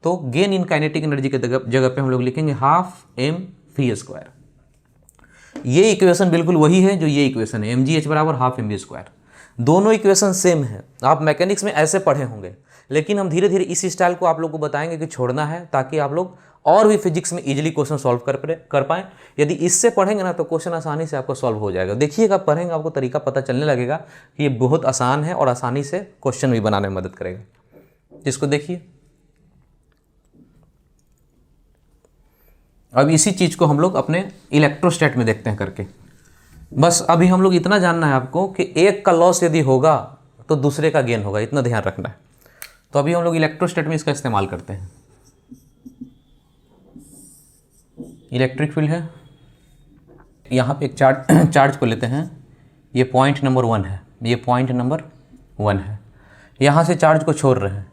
तो गेन इन काइनेटिक एनर्जी के जगह पे हम लोग लिखेंगे हाफ mv²। ये इक्वेशन बिल्कुल वही है जो ये इक्वेशन है, mgh बराबर हाफ mv²। दोनों इक्वेशन सेम है, आप मैकेनिक्स में ऐसे पढ़े होंगे, लेकिन हम धीरे धीरे इस स्टाइल को आप लोग को बताएंगे कि छोड़ना है, ताकि आप लोग और भी फिजिक्स में इजीली क्वेश्चन सॉल्व कर पाएँ। यदि इससे पढ़ेंगे ना तो क्वेश्चन आसानी से आपको सॉल्व हो जाएगा। देखिएगा, पढ़ेंगे आपको तरीका पता चलने लगेगा कि ये बहुत आसान है और आसानी से क्वेश्चन भी बनाने में मदद करेगा। इसको देखिए, अब इसी चीज़ को हम लोग अपने इलेक्ट्रोस्टैट में देखते हैं करके। बस अभी हम लोग इतना जानना है आपको कि एक का लॉस यदि होगा तो दूसरे का गेन होगा, इतना ध्यान रखना है। तो अभी हम लोग इलेक्ट्रोस्टैट में इसका इस्तेमाल करते हैं। इलेक्ट्रिक फील्ड है, यहाँ पे एक चार्ज को लेते हैं, ये पॉइंट नंबर 1 है, ये पॉइंट नंबर 1 है। यहाँ से चार्ज को छोड़ रहे हैं,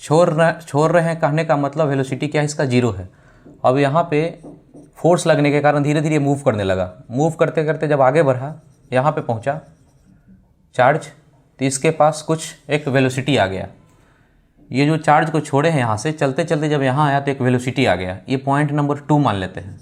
छोड़ रहे हैं कहने का मतलब वेलोसिटी क्या है इसका, 0 है। अब यहाँ पे फोर्स लगने के कारण धीरे धीरे मूव करने लगा, मूव करते करते जब आगे बढ़ा, यहाँ पे पहुँचा चार्ज, तो इसके पास कुछ एक वेलोसिटी आ गया। ये जो चार्ज को छोड़े हैं यहाँ से, चलते चलते जब यहाँ आया तो एक वेलोसिटी आ गया, ये पॉइंट नंबर 2 मान लेते हैं।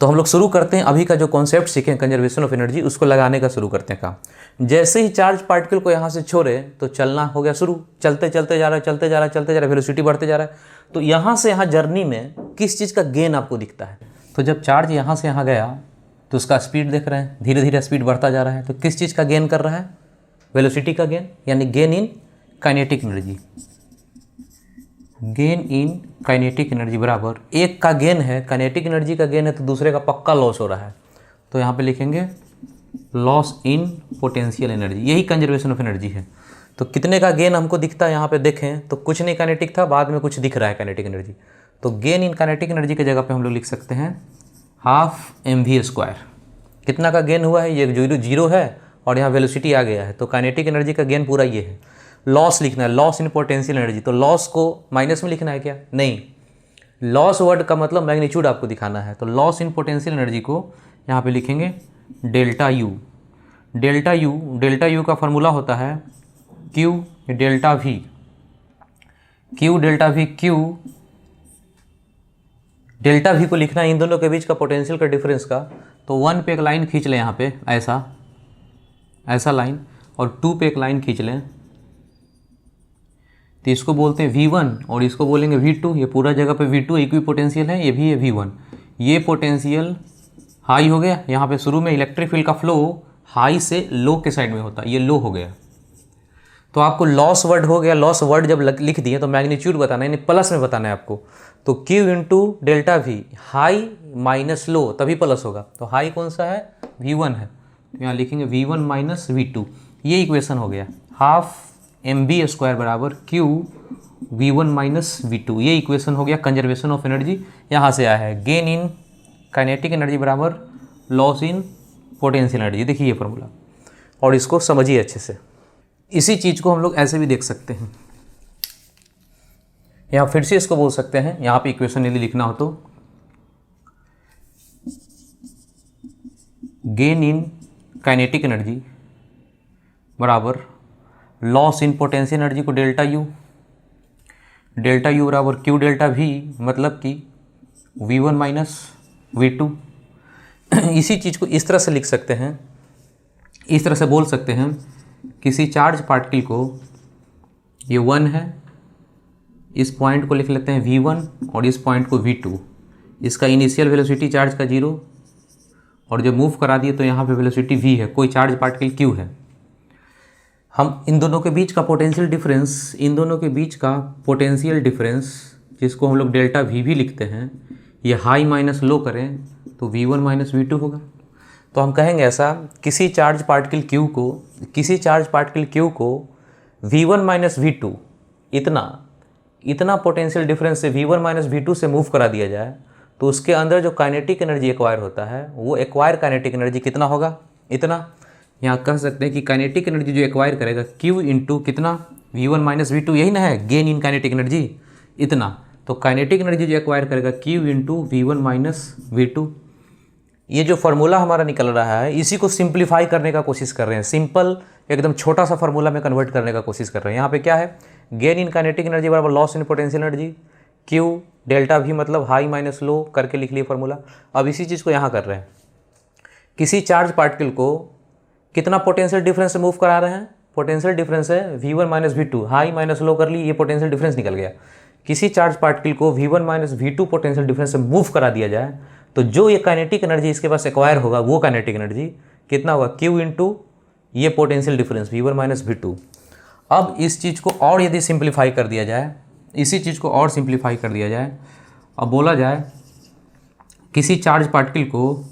तो हम लोग शुरू करते हैं, अभी का जो कॉन्सेप्ट सीखे कंजर्वेशन ऑफ एनर्जी उसको लगाने का शुरू करते हैं काम। जैसे ही चार्ज पार्टिकल को यहाँ से छोड़े तो चलना हो गया शुरू, चलते चलते जा रहा है, चलते जा रहा है, चलते जा रहा है, वेलोसिटी बढ़ते जा रहा है। तो यहाँ से यहाँ जर्नी में किस चीज़ का गेन आपको दिखता है, तो जब चार्ज यहाँ से यहाँ गया तो उसका स्पीड देख रहे हैं, धीरे धीरे स्पीड बढ़ता जा रहा है। तो किस चीज़ का गेन कर रहा है, वेलोसिटी का गेन, यानी gain in kinetic energy. Gain in kinetic energy बराबर एक का गेन है, काइनेटिक एनर्जी का गेन है, तो दूसरे का पक्का लॉस हो रहा है। तो यहाँ पे लिखेंगे लॉस इन पोटेंशियल एनर्जी, यही कंजर्वेशन ऑफ एनर्जी है। तो कितने का गेन हमको दिखता है, यहाँ पे देखें तो कुछ नहीं काइनेटिक था, बाद में कुछ दिख रहा है काइनेटिक एनर्जी। तो गेन इन काइनेटिक एनर्जी की जगह पे हम लोग लिख सकते हैं हाफ mv²। कितना का गेन हुआ है, ये 0 है और यहाँ वेलोसिटी आ गया है, तो काइनेटिक एनर्जी का गेन पूरा ये है। लॉस लिखना है, लॉस इन पोटेंशियल एनर्जी, तो लॉस को माइनस में लिखना है क्या, नहीं, लॉस वर्ड का मतलब मैग्नीट्यूड आपको दिखाना है। तो लॉस इन पोटेंशियल एनर्जी को यहाँ पे लिखेंगे डेल्टा यू। डेल्टा यू का फॉर्मूला होता है Q delta we, Q delta we. Q delta we को लिखना है इन दोनों के बीच का पोटेंशियल का डिफरेंस का, तो 1 पे एक लाइन खींच लें यहाँ पे, ऐसा लाइन, और 2 पे एक लाइन खींच लें, तो इसको बोलते हैं V1 और इसको बोलेंगे V2। ये पूरा जगह पे V2 इक्वी पोटेंशियल है, ये भी है V1। ये पोटेंशियल हाई हो गया। यहाँ पे शुरू में इलेक्ट्रिक फील्ड का फ्लो हाई से लो के साइड में होता है, ये लो हो गया। तो आपको लॉस वर्ड हो गया। लॉस वर्ड जब लिख दिए तो मैग्नीट्यूड बताना है, यानी प्लस में बताना है आपको। तो Q into delta V, high minus low, तभी प्लस होगा। तो हाई कौन सा है? V1 है, तो यहाँ लिखेंगे V1 माइनस V2। ये इक्वेशन हो गया। हाफ mv² बराबर Q V1 माइनस V2, ये इक्वेशन हो गया कंजर्वेशन ऑफ एनर्जी। यहाँ से आया है गेन इन काइनेटिक एनर्जी बराबर लॉस इन पोटेंशियल एनर्जी। देखिए ये फॉर्मूला, और इसको समझिए अच्छे से। इसी चीज़ को हम लोग ऐसे भी देख सकते हैं, यहाँ फिर से इसको बोल सकते हैं। यहाँ पे इक्वेशन यदि लिखना हो तो गेन इन काइनेटिक एनर्जी बराबर लॉस इन पोटेंशियल एनर्जी को डेल्टा यू बराबर Q डेल्टा V, मतलब कि V1 माइनस V2। इसी चीज़ को इस तरह से लिख सकते हैं, इस तरह से बोल सकते हैं। किसी चार्ज पार्टिकल को, ये 1 है, इस पॉइंट को लिख लेते हैं V1 और इस पॉइंट को V2। इसका इनिशियल वेलोसिटी चार्ज का 0, और जब मूव करा दिए तो यहाँ पे वेलोसिटी V है, कोई चार्ज पार्टिकल Q है। हम इन दोनों के बीच का पोटेंशियल डिफरेंस, जिसको हम लोग डेल्टा V भी लिखते हैं, ये हाई माइनस लो करें तो V1 माइनस V2 होगा। तो हम कहेंगे ऐसा, किसी चार्ज पार्टिकल Q को V1 माइनस V2 इतना पोटेंशियल डिफरेंस से V1 माइनस V2 से मूव करा दिया जाए, तो उसके अंदर जो काइनेटिक एनर्जी एक्वायर होता है, वो एक्वायर काइनेटिक एनर्जी कितना होगा? इतना। यहाँ कह सकते हैं कि काइनेटिक एनर्जी जो एक्वायर करेगा Q इंटू कितना? V1 माइनस V2, यही ना है गेन इन काइनेटिक एनर्जी, इतना। तो काइनेटिक एनर्जी जो एक्वायर करेगा Q into V1 minus V2। ये जो फार्मूला हमारा निकल रहा है, इसी को सिंप्लीफाई करने का कोशिश कर रहे हैं। सिंपल एकदम छोटा सा फार्मूला में कन्वर्ट करने का कोशिश कर रहे हैं। यहाँ पे क्या है? गेन इन काइनेटिक एनर्जी बराबर loss in potential energy, Q delta V मतलब हाई माइनस लो करके लिख लिए फार्मूला। अब इसी चीज़ को यहाँ कर रहे हैं। किसी चार्ज पार्टिकल को कितना पोटेंशियल डिफरेंस से मूव करा रहे हैं? पोटेंशियल डिफरेंस है V1 minus V2, high minus लो कर ली, ये पोटेंशियल डिफरेंस निकल गया। किसी चार्ज पार्टिकल को V1 minus V2 potential difference से मूव करा दिया जाए, तो जो ये काइनेटिक एनर्जी इसके पास एक्वायर होगा, वो काइनेटिक एनर्जी कितना होगा? Q इंटू ये potential difference V1 minus V2। अब इस चीज़ को और यदि सिंप्लीफाई कर दिया जाए, अब बोला जाए किसी चार्ज पार्टिकल को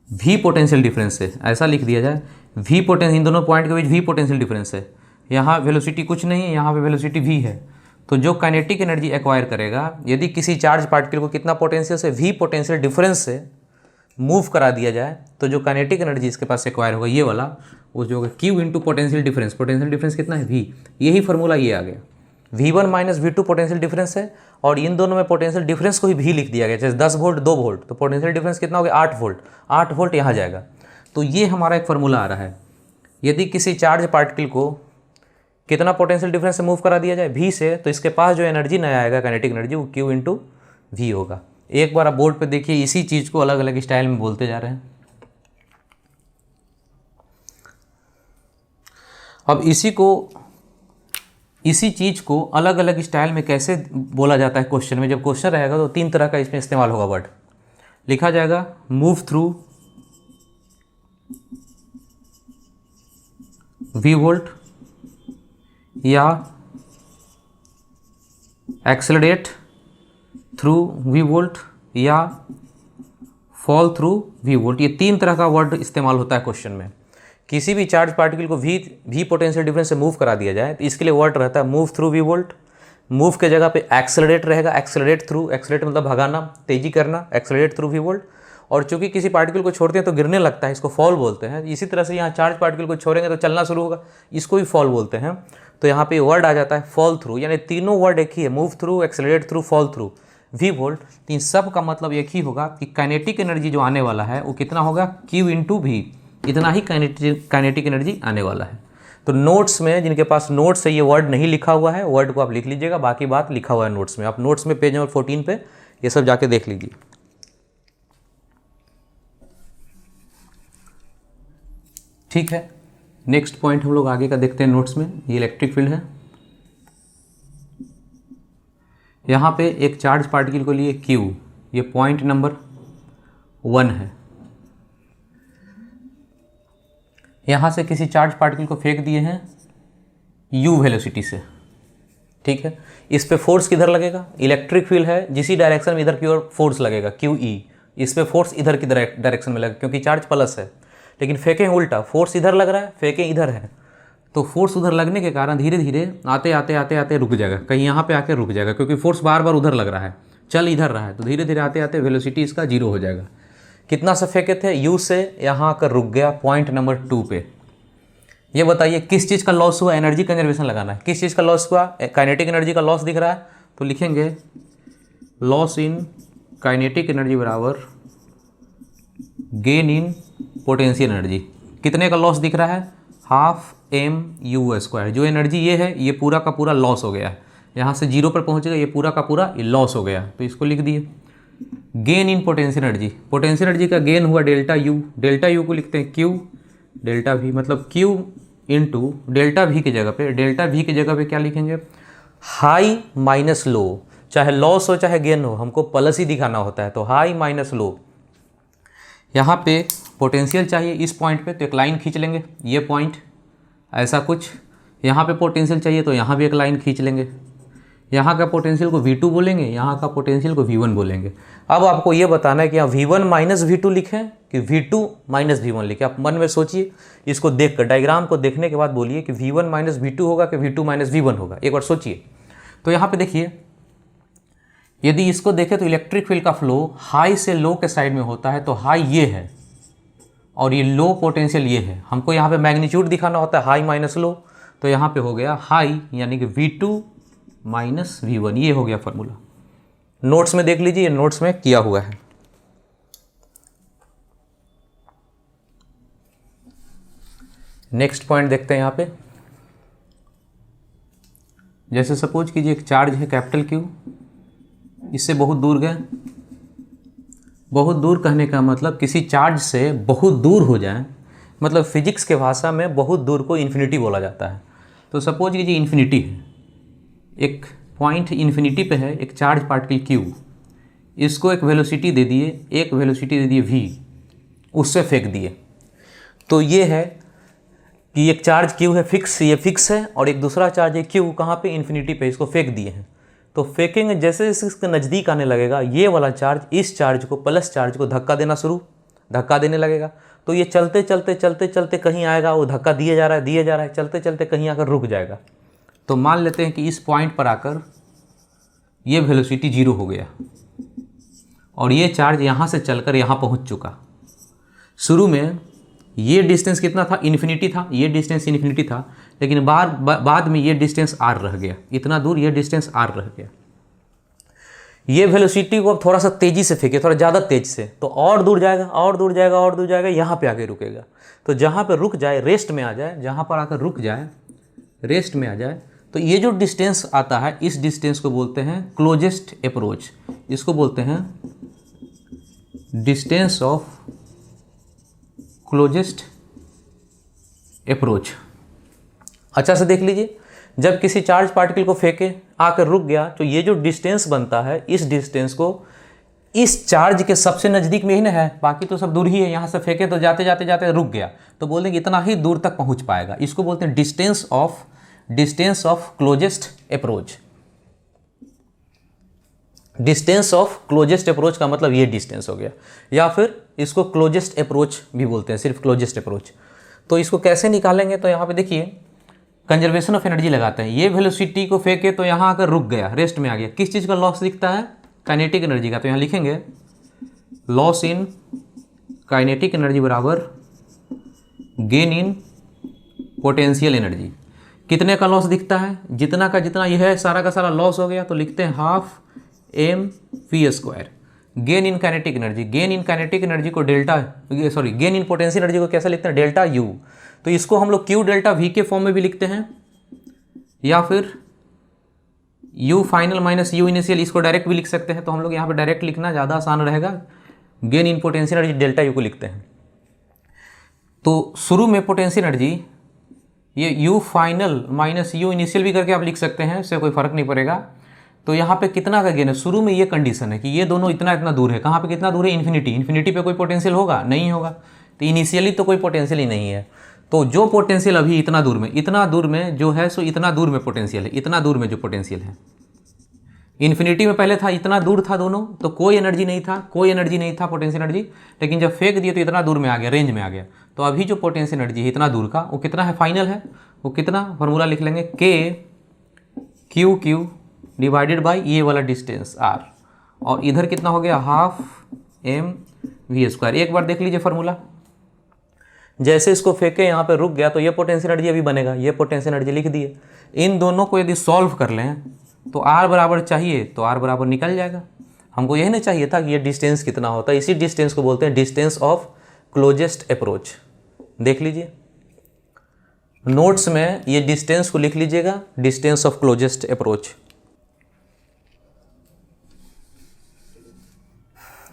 V पोटेंशियल डिफरेंस से, ऐसा लिख दिया जाए, V पोटेंशियल, इन दोनों पॉइंट के बीच V पोटेंशियल डिफरेंस है। यहाँ वेलोसिटी कुछ नहीं है, यहाँ पे वेलोसिटी V है। तो जो काइनेटिक एनर्जी एक्वायर करेगा, यदि किसी चार्ज पार्टिकल को कितना पोटेंशियल से V पोटेंशियल डिफरेंस से मूव करा दिया जाए, तो जो काइनेटिक एनर्जी इसके पास एक्वायर होगा, ये वाला, वो जो होगा Q इंटू पोटेंशियल डिफरेंस कितना है? V। यही फार्मूला ये आ गया। V1 minus V2 potential difference है, और इन दोनों में पोटेंशियल डिफरेंस को ही V लिख दिया गया। जैसे 10 वोल्ट 2 वोल्ट, तो पोटेंशियल डिफरेंस कितना हो गया? 8 वोल्ट यहाँ जाएगा। तो ये हमारा एक फार्मूला आ रहा है। यदि किसी चार्ज पार्टिकल को कितना पोटेंशियल डिफरेंस से मूव करा दिया जाए? V से, तो इसके पास जो एनर्जी नया आएगा काइनेटिक एनर्जी, वो Q इंटू V होगा। एक बार आप बोर्ड पे देखिए, इसी चीज़ को अलग अलग स्टाइल में बोलते जा रहे हैं। अब इसी चीज़ को अलग अलग स्टाइल में कैसे बोला जाता है क्वेश्चन में? जब क्वेश्चन रहेगा तो 3 तरह का इसमें इस्तेमाल होगा वर्ड। लिखा जाएगा मूव थ्रू V वोल्ट, या एक्सेलरेट थ्रू V वोल्ट, या फॉल थ्रू V वोल्ट। ये 3 तरह का वर्ड इस्तेमाल होता है क्वेश्चन में। किसी भी चार्ज पार्टिकल को V पोटेंशियल डिफरेंस से मूव करा दिया जाए, तो इसके लिए वर्ड रहता है move through V volt. Move के जगह पे एक्सेलरेट रहेगा, एक्सेलरेट मतलब भगाना, तेजी करना, एक्सेलरेट थ्रू V वोल्ट। और चूंकि किसी पार्टिकल को छोड़ते हैं तो गिरने लगता है, इसको फॉल बोलते हैं। इसी तरह से यहाँ चार्ज पार्टिकल को छोड़ेंगे तो चलना शुरू होगा, इसको भी फॉल बोलते हैं। तो यहाँ पे वर्ड आ जाता है फॉल थ्रू, यानी तीनों वर्ड एक ही है, move through, accelerate through, fall through V volt. तो इन सब का मतलब एक ही होगा कि काइनेटिक एनर्जी जो आने वाला है वो कितना होगा? Q इंटू V, इतना ही काइनेटिक एनर्जी आने वाला है। तो नोट्स में, जिनके पास नोट्स है, ये वर्ड नहीं लिखा हुआ है, वर्ड को आप लिख लीजिएगा, बाकी बात लिखा हुआ है नोट्स में। आप नोट्स में पेज नंबर 14 पे ये सब जाके देख लीजिए। ठीक है, नेक्स्ट पॉइंट हम लोग आगे का देखते हैं नोट्स में। ये इलेक्ट्रिक फील्ड है। यहाँ पे एक चार्ज पार्टिकल को लिए Q, ये पॉइंट नंबर 1 है। यहाँ से किसी चार्ज पार्टिकल को फेंक दिए हैं u वेलोसिटी से, ठीक है। इस पे फोर्स किधर लगेगा, इलेक्ट्रिक फील्ड है, जिसी डायरेक्शन में इधर की ओर फोर्स लगेगा QE, इस पे फोर्स इधर की डायरेक्शन में लगेगा क्योंकि चार्ज प्लस है। लेकिन फेंकें उल्टा, फोर्स इधर लग रहा है, फेंकें इधर है, तो फोर्स उधर लगने के कारण धीरे धीरे आते आते आते आते रुक जाएगा, कहीं यहाँ पे आके रुक जाएगा क्योंकि फोर्स बार बार उधर लग रहा है, चल इधर रहा है, तो धीरे धीरे आते आते वेलोसिटी इसका 0 हो जाएगा। कितना से फेंके थे, u से यहाँ आकर रुक गया पॉइंट नंबर 2 पे। ये बताइए किस चीज़ का लॉस हुआ, एनर्जी कंजर्वेशन लगाना है, किस चीज़ का लॉस हुआ, काइनेटिक एनर्जी का लॉस दिख रहा है, तो लिखेंगे लॉस इन काइनेटिक एनर्जी बराबर गेन इन पोटेंशियल एनर्जी। कितने का लॉस दिख रहा है, हाफ mu²। जो एनर्जी ये है, ये पूरा का पूरा लॉस हो गया है, यहाँ से 0 पर पहुँचेगा, ये पूरा का पूरा लॉस हो गया, तो इसको लिख दिए। Gain in potential energy, potential energy का गेन हुआ डेल्टा U, डेल्टा U को लिखते हैं Q डेल्टा V, मतलब Q इंटू डेल्टा V की जगह पे, डेल्टा V की जगह पे क्या लिखेंगे, हाई माइनस लो, चाहे लॉस हो चाहे गेन हो, हमको प्लस ही दिखाना होता है, तो हाई माइनस लो। यहाँ पे पोटेंशियल चाहिए इस पॉइंट पे, तो एक लाइन खींच लेंगे, ये पॉइंट ऐसा कुछ। यहाँ पे पोटेंशियल चाहिए तो यहाँ भी एक लाइन खींच लेंगे, यहाँ का पोटेंशियल को V2 बोलेंगे, यहाँ का पोटेंशियल को V1 बोलेंगे। अब आपको ये बताना है कि यहाँ V1 माइनस V2 लिखें कि V2 माइनस V1 लिखें। आप मन में सोचिए, इसको देखकर डायग्राम को देखने के बाद बोलिए कि V1 माइनस V2 होगा कि V2 माइनस V1 होगा, एक बार सोचिए। तो यहाँ पे देखिए, यदि इसको देखें तो इलेक्ट्रिक फील्ड का फ्लो हाई से लो के साइड में होता है, तो हाई ये है और ये लो पोटेंशियल ये है। हमको यहाँ पे मैग्नीट्यूड दिखाना होता है, हाई माइनस लो, तो यहाँ पे हो गया हाई यानी कि V2 माइनस V1, ये हो गया फार्मूला। नोट्स में देख लीजिए, नोट्स में किया हुआ है। नेक्स्ट पॉइंट देखते हैं यहाँ पे। जैसे सपोज कीजिए एक चार्ज है कैपिटल Q, इससे बहुत दूर गए। बहुत दूर कहने का मतलब किसी चार्ज से बहुत दूर हो जाए, मतलब फिजिक्स के भाषा में बहुत दूर को इन्फिनिटी बोला जाता है। तो सपोज कीजिए इन्फिनिटी है, एक पॉइंट इन्फिनिटी पे है एक चार्ज पार्टिकल Q, इसको एक वेलोसिटी दे दिए, एक वेलोसिटी दे दिए V, उससे फेंक दिए। तो ये है कि एक चार्ज Q है फिक्स, ये फिक्स है, और एक दूसरा चार्ज है Q, कहाँ पे, इन्फिनिटी पे, इसको फेंक दिए हैं। तो फेंकेंगे जैसे जैसे इसके नज़दीक आने लगेगा, ये वाला चार्ज इस चार्ज को, प्लस चार्ज को धक्का देने लगेगा। तो ये चलते चलते चलते चलते कहीं आएगा, वो धक्का दिए जा रहा है, चलते चलते कहीं आकर रुक जाएगा। तो मान लेते हैं कि इस पॉइंट पर आकर ये वेलोसिटी 0 हो गया और ये चार्ज यहाँ से चलकर यहाँ पहुँच चुका। शुरू में ये डिस्टेंस कितना था, इन्फिनिटी था, ये डिस्टेंस इन्फिनिटी था, लेकिन बाद में ये डिस्टेंस r रह गया, इतना दूर ये डिस्टेंस r रह गया। ये वेलोसिटी को अब थोड़ा सा तेज़ी से फेंके, थोड़ा ज़्यादा तेज से, तो और दूर जाएगा, और दूर जाएगा, और दूर जाएगा, यहाँ पे आके रुकेगा। तो जहाँ पे रुक जाए, रेस्ट में आ जाए, जहाँ पर आकर रुक जाए, रेस्ट में आ जाए, तो ये जो डिस्टेंस आता है, इस डिस्टेंस को बोलते हैं क्लोजेस्ट अप्रोच। इसको बोलते हैं डिस्टेंस ऑफ क्लोजेस्ट अप्रोच। अच्छा से देख लीजिए, जब किसी चार्ज पार्टिकल को फेंके, आकर रुक गया, तो ये जो डिस्टेंस बनता है, इस डिस्टेंस को इस चार्ज के सबसे नज़दीक में ही ना है, बाकी तो सब दूर ही है। यहाँ से फेंके तो जाते जाते जाते रुक गया, तो बोल देंगे इतना ही दूर तक पहुँच पाएगा। इसको बोलते हैं distance of closest approach. Distance of closest approach का मतलब ये डिस्टेंस हो गया, या फिर इसको क्लोजेस्ट अप्रोच भी बोलते हैं, सिर्फ क्लोजेस्ट अप्रोच। तो इसको कैसे निकालेंगे, तो यहाँ पे देखिए कंजर्वेशन ऑफ एनर्जी लगाते हैं। ये वेलोसिटी को फेंके तो यहाँ आकर रुक गया, रेस्ट में आ गया, किस चीज़ का लॉस दिखता है, काइनेटिक एनर्जी का। तो यहाँ लिखेंगे लॉस इन काइनेटिक एनर्जी बराबर गेन इन पोटेंशियल एनर्जी। कितने का लॉस दिखता है, जितना का जितना यह है सारा का सारा लॉस हो गया, तो लिखते हैं half mv²। Gain in kinetic energy, gain in kinetic energy को गेन इन पोटेंशियल एनर्जी को कैसे लिखते हैं, डेल्टा U। तो इसको हम लोग Q डेल्टा V के फॉर्म में भी लिखते हैं, या फिर U final minus U initial, इसको डायरेक्ट भी लिख सकते हैं। तो हम लोग यहाँ पे डायरेक्ट लिखना ज़्यादा आसान रहेगा, gain in potential energy delta U को लिखते हैं। तो शुरू में पोटेंशियल एनर्जी ये you final minus you initial भी करके आप लिख सकते हैं, इससे कोई फर्क नहीं पड़ेगा। तो यहाँ पे कितना का गेन है, शुरू में ये कंडीशन है कि ये दोनों इतना इतना दूर है। कहाँ पे कितना दूर है, इन्फिनिटी। इन्फिनिटी पे कोई पोटेंशियल होगा नहीं होगा, तो इनिशियली तो कोई पोटेंशियल ही नहीं है। तो जो पोटेंशियल अभी इतना दूर में जो है सो इतना दूर में पोटेंशियल है, इतना दूर में जो पोटेंशियल है। इन्फिनिटी में पहले था, इतना दूर था दोनों, तो कोई एनर्जी नहीं था पोटेंशियल एनर्जी, लेकिन जब फेंक दिए तो इतना दूर में आ गया, रेंज में आ गया। तो अभी जो पोटेंशियल एनर्जी है इतना दूर का, वो कितना है, फाइनल है। वो कितना, फार्मूला लिख लेंगे के क्यू डिवाइडेड बाई ये वाला डिस्टेंस आर, और इधर कितना हो गया, हाफ एम वी स्क्वायर। एक बार देख लीजिए फार्मूला, जैसे इसको फेंके यहाँ पे रुक गया तो ये पोटेंशियल एनर्जी अभी बनेगा, ये पोटेंशियल एनर्जी लिख दिए। इन दोनों को यदि सॉल्व कर लें तो आर बराबर चाहिए तो आर बराबर निकल जाएगा। हमको यही नहीं चाहिए था कि ये डिस्टेंस कितना होता है, इसी डिस्टेंस को बोलते हैं डिस्टेंस ऑफ क्लोजेस्ट अप्रोच। देख लीजिए नोट्स में ये डिस्टेंस को लिख लीजिएगा, डिस्टेंस ऑफ क्लोजेस्ट अप्रोच।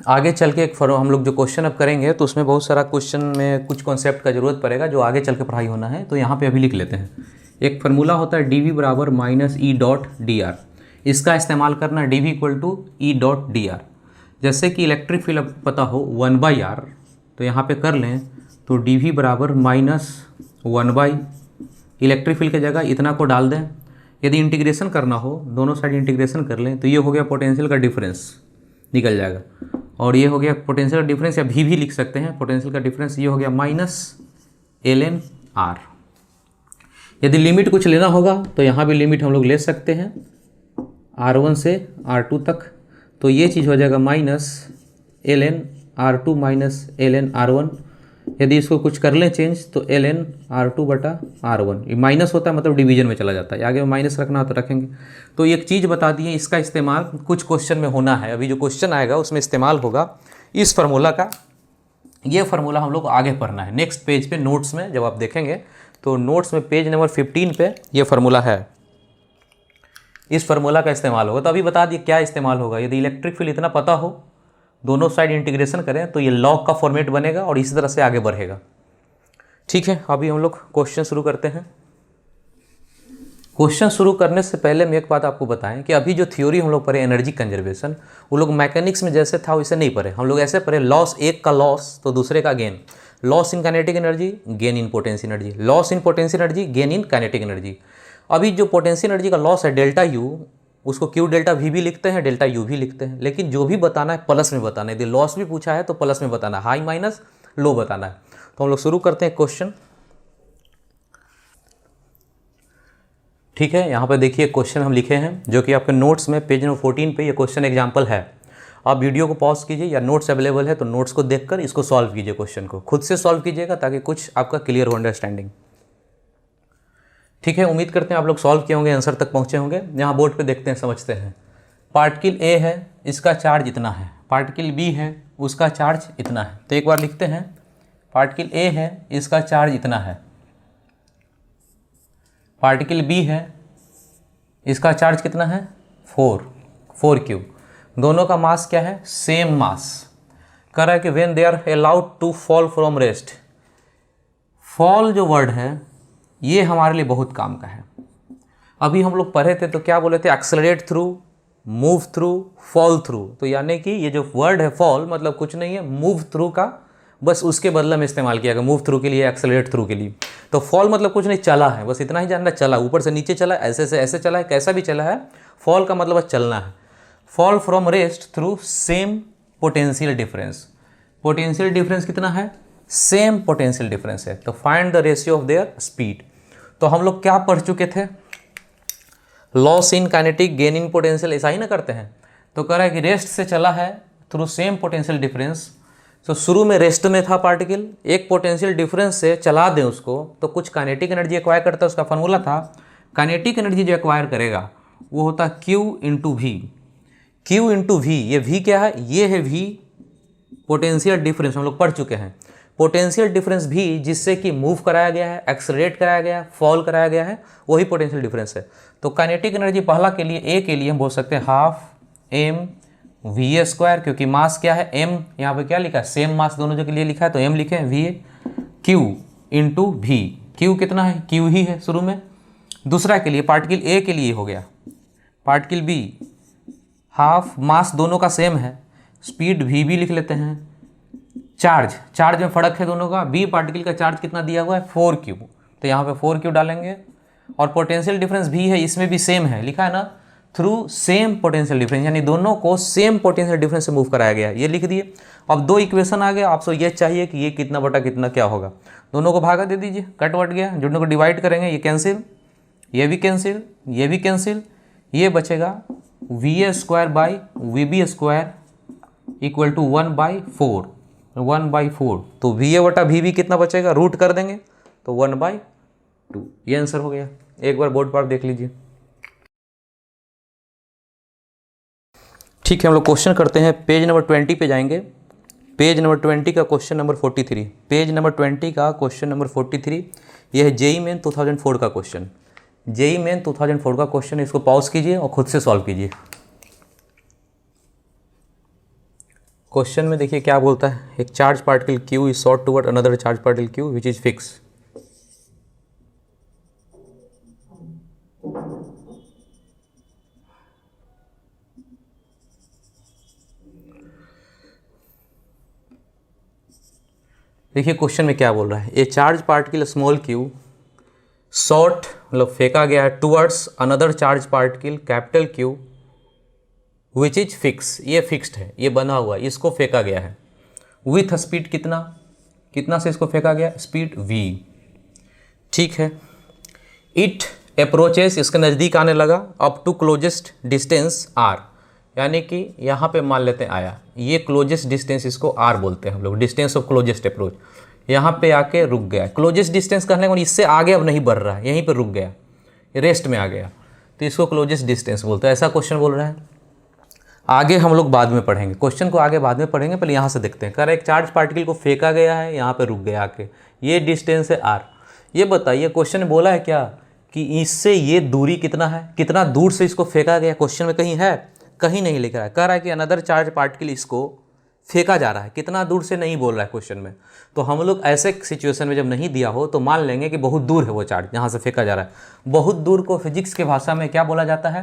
आगे चल के हम लोग जो क्वेश्चन अब करेंगे तो उसमें बहुत सारा क्वेश्चन में कुछ कॉन्सेप्ट का ज़रूरत पड़ेगा जो आगे चल के पढ़ाई होना है, तो यहाँ पे अभी लिख लेते हैं। एक फार्मूला होता है डी वी बराबर minus E dot D R, इसका इस्तेमाल करना D V equal to E dot D R. जैसे कि इलेक्ट्रिक फील्ड पता हो 1/r, तो यहाँ पे कर लें तो डी वी बराबर माइनस 1/, इलेक्ट्रिक फील्ड की जगह इतना को डाल दें। यदि इंटीग्रेशन करना हो, दोनों साइड इंटीग्रेशन कर लें, तो ये हो गया पोटेंशियल का डिफरेंस निकल जाएगा, और ये हो गया पोटेंशियल का डिफरेंस, या भी लिख सकते हैं पोटेंशियल का डिफरेंस, ये हो गया माइनस ln r। यदि लिमिट कुछ लेना होगा तो यहाँ भी लिमिट हम लोग ले सकते हैं r1 से r2 तक, तो ये चीज़ हो जाएगा minus ln r2 minus ln r1। यदि इसको कुछ कर लें चेंज तो ln r2 बटा r1, ये माइनस होता है मतलब डिवीजन में चला जाता है, आगे में माइनस रखना हो तो रखेंगे। तो एक चीज़ बता दिए, इसका इस्तेमाल कुछ क्वेश्चन में होना है, अभी जो क्वेश्चन आएगा उसमें इस्तेमाल होगा इस फार्मूला का। ये फार्मूला हम लोग को आगे पढ़ना है नेक्स्ट पेज पे, नोट्स में जब आप देखेंगे तो नोट्स में पेज नंबर 15 पे ये फार्मूला है, इस फार्मूला का इस्तेमाल होगा। तो अभी बता दिए क्या इस्तेमाल होगा। यदि इलेक्ट्रिक फील्ड इतना पता हो, दोनों साइड इंटीग्रेशन करें तो ये लॉग का फॉर्मेट बनेगा और इसी तरह से आगे बढ़ेगा। ठीक है, अभी हम लोग क्वेश्चन शुरू करते हैं। क्वेश्चन शुरू करने से पहले मैं एक बात आपको बताएं कि अभी जो थ्योरी हम लोग पढ़े एनर्जी कंजर्वेशन, वो लोग मैकेनिक्स में जैसे था वैसे नहीं पढ़े। हम लोग ऐसे पढ़े, लॉस, एक का लॉस तो दूसरे का gain, loss in kinetic energy, gain in potential energy, loss in potential energy, gain in kinetic energy. अभी जो पोटेंशियल एनर्जी का लॉस है डेल्टा यू, उसको क्यू डेल्टा वी भी लिखते हैं, डेल्टा यू भी लिखते हैं, लेकिन जो भी बताना है प्लस में बताना है। यदि लॉस भी पूछा है तो प्लस में बताना है, हाई माइनस लो बताना है। तो हम लोग शुरू करते हैं क्वेश्चन। ठीक है, यहाँ पे देखिए क्वेश्चन हम लिखे हैं जो कि आपके नोट्स में पेज नंबर 14 पे ये क्वेश्चन एग्जाम्पल है। आप वीडियो को पॉज कीजिए या नोट्स अवेलेबल है तो नोट्स को देखकर इसको सॉल्व कीजिए, क्वेश्चन को खुद से सॉल्व कीजिएगा ताकि कुछ आपका क्लियर हो अंडरस्टैंडिंग। ठीक है, उम्मीद करते हैं आप लोग सॉल्व किए होंगे, आंसर तक पहुँचे होंगे। यहाँ बोर्ड पे देखते हैं, समझते हैं। पार्टिकल ए है, इसका चार्ज इतना है, पार्टिकल बी है, उसका चार्ज इतना है। तो एक बार लिखते हैं, पार्टिकल ए है, इसका चार्ज इतना है, पार्टिकल बी है, इसका चार्ज कितना है 4 क्यूब। दोनों का मास क्या है, सेम मास। कह रहा है कि when they are allowed to fall from rest. Fall जो वर्ड है ये हमारे लिए बहुत काम का है। अभी हम लोग पढ़े थे तो क्या बोले थे, accelerate through, move through, fall through. तो यानी कि ये जो वर्ड है फॉल मतलब कुछ नहीं है, मूव थ्रू का बस उसके बदले में इस्तेमाल किया गया, मूव थ्रू के लिए, एक्सेलरेट थ्रू के लिए। तो फॉल मतलब कुछ नहीं, चला है, बस इतना ही जानना, चला, ऊपर से नीचे चला, ऐसे से ऐसे चला है, कैसा भी चला है। फॉल का मतलब चलना है। Fall from rest through same potential difference. Potential difference कितना है, सेम पोटेंशियल डिफरेंस है। तो find the ratio of their speed. तो हम लोग क्या पढ़ चुके थे, loss in kinetic, gain in potential, ऐसा ही ना करते हैं। तो कह रहा है कि रेस्ट से चला है थ्रू सेम पोटेंशियल डिफरेंस। तो शुरू में रेस्ट में था पार्टिकल, एक पोटेंशियल डिफरेंस से चला दें उसको तो कुछ काइनेटिक एनर्जी एक्वायर करता है। उसका फॉर्मूला था, काइनेटिक एनर्जी जो एक्वायर करेगा वो होता Q into V. Q into V, ये V क्या है, ये है V पोटेंशियल डिफरेंस, हम लोग पढ़ चुके हैं। पोटेंशियल डिफरेंस भी जिससे कि मूव कराया गया है, एक्सेलरेट कराया गया है, फॉल कराया गया है, वही पोटेंशियल डिफरेंस है। तो काइनेटिक एनर्जी पहला के लिए, ए के लिए हम बोल सकते हैं हाफ एम वी स्क्वायर, क्योंकि मास क्या है m, यहाँ पे क्या लिखा है, सेम मास दोनों के लिए लिखा है तो m लिखे हैं, v। Q into V. Q कितना है, Q ही है शुरू में। दूसरा के लिए पार्टिकल A के लिए हो गया, पार्टिकल B हाफ, मास दोनों का सेम है, स्पीड v भी लिख लेते हैं। चार्ज में फर्क है दोनों का, B पार्टिकल का चार्ज कितना दिया हुआ है 4Q, तो यहाँ पे 4Q डालेंगे। और पोटेंशियल डिफरेंस भी है, इसमें भी सेम है, लिखा है ना, थ्रू सेम पोटेंशियल डिफरेंस, यानी दोनों को सेम पोटेंशियल डिफरेंस से मूव कराया गया, ये लिख दिए। अब दो इक्वेशन आ गया, आपसे ये चाहिए कि ये कितना बटा कितना क्या होगा, दोनों को भागा दे दीजिए, कट वट गया, दोनों को डिवाइड करेंगे, ये कैंसिल, ये भी कैंसिल, ये भी कैंसिल, ये बचेगा VA square by VB square equal to 1/4, 1/4। तो VA बटा VB कितना बचेगा, रूट कर देंगे तो 1/2, ये आंसर हो गया। एक बार बोर्ड पर देख लीजिए। ठीक है, हम लोग क्वेश्चन करते हैं, पेज नंबर 20 पे जाएंगे। पेज नंबर 20 का क्वेश्चन नंबर 43, पेज नंबर 20 का क्वेश्चन नंबर 43, यह है JEE मेन 2004 का क्वेश्चन, JEE मेन 2004 का क्वेश्चन। इसको पॉज कीजिए और खुद से सॉल्व कीजिए। क्वेश्चन में देखिए क्या बोलता है, एक charge particle Q is shot toward another charge particle Q which is fix. देखिए क्वेश्चन में क्या बोल रहा है, ए charge particle small Q shot, मतलब फेंका गया है, towards another charge particle capital Q which is fix, ये फिक्स्ड है, ये बना हुआ है, इसको फेंका गया है विथ स्पीड कितना से इसको फेंका गया, स्पीड v। ठीक है, इट अप्रोचेस, इसके नज़दीक आने लगा, up to closest distance r, यानी कि यहाँ पे मान लेते हैं आया, ये क्लोजेस्ट डिस्टेंस इसको r बोलते हैं हम लोग, डिस्टेंस ऑफ क्लोजेस्ट अप्रोच। यहाँ पे आके रुक गया, क्लोजेस्ट डिस्टेंस कहने को इससे आगे अब नहीं बढ़ रहा है, यहीं पे रुक गया, रेस्ट में आ गया, तो इसको क्लोजेस्ट डिस्टेंस बोलते हैं। ऐसा क्वेश्चन बोल रहा है, आगे हम लोग बाद में पढ़ेंगे, क्वेश्चन को आगे बाद में पढ़ेंगे, पहले यहाँ से देखते हैं। कह रहा है एक चार्ज पार्टिकल को फेंका गया है, यहाँ पे रुक गया आके, ये डिस्टेंस है r। ये बताइए क्वेश्चन में बोला है क्या कि इससे ये दूरी कितना है, कितना दूर से इसको फेंका गया, क्वेश्चन में कहीं है, कहीं नहीं लिख रहा है। कह रहा है कि अनदर चार्ज पार्टिकल इसको फेंका जा रहा है, कितना दूर से नहीं बोल रहा है क्वेश्चन में। तो हम लोग ऐसे सिचुएशन में जब नहीं दिया हो तो मान लेंगे कि बहुत दूर है वो चार्ज जहाँ से फेंका जा रहा है। बहुत दूर को फिजिक्स के भाषा में क्या बोला जाता है,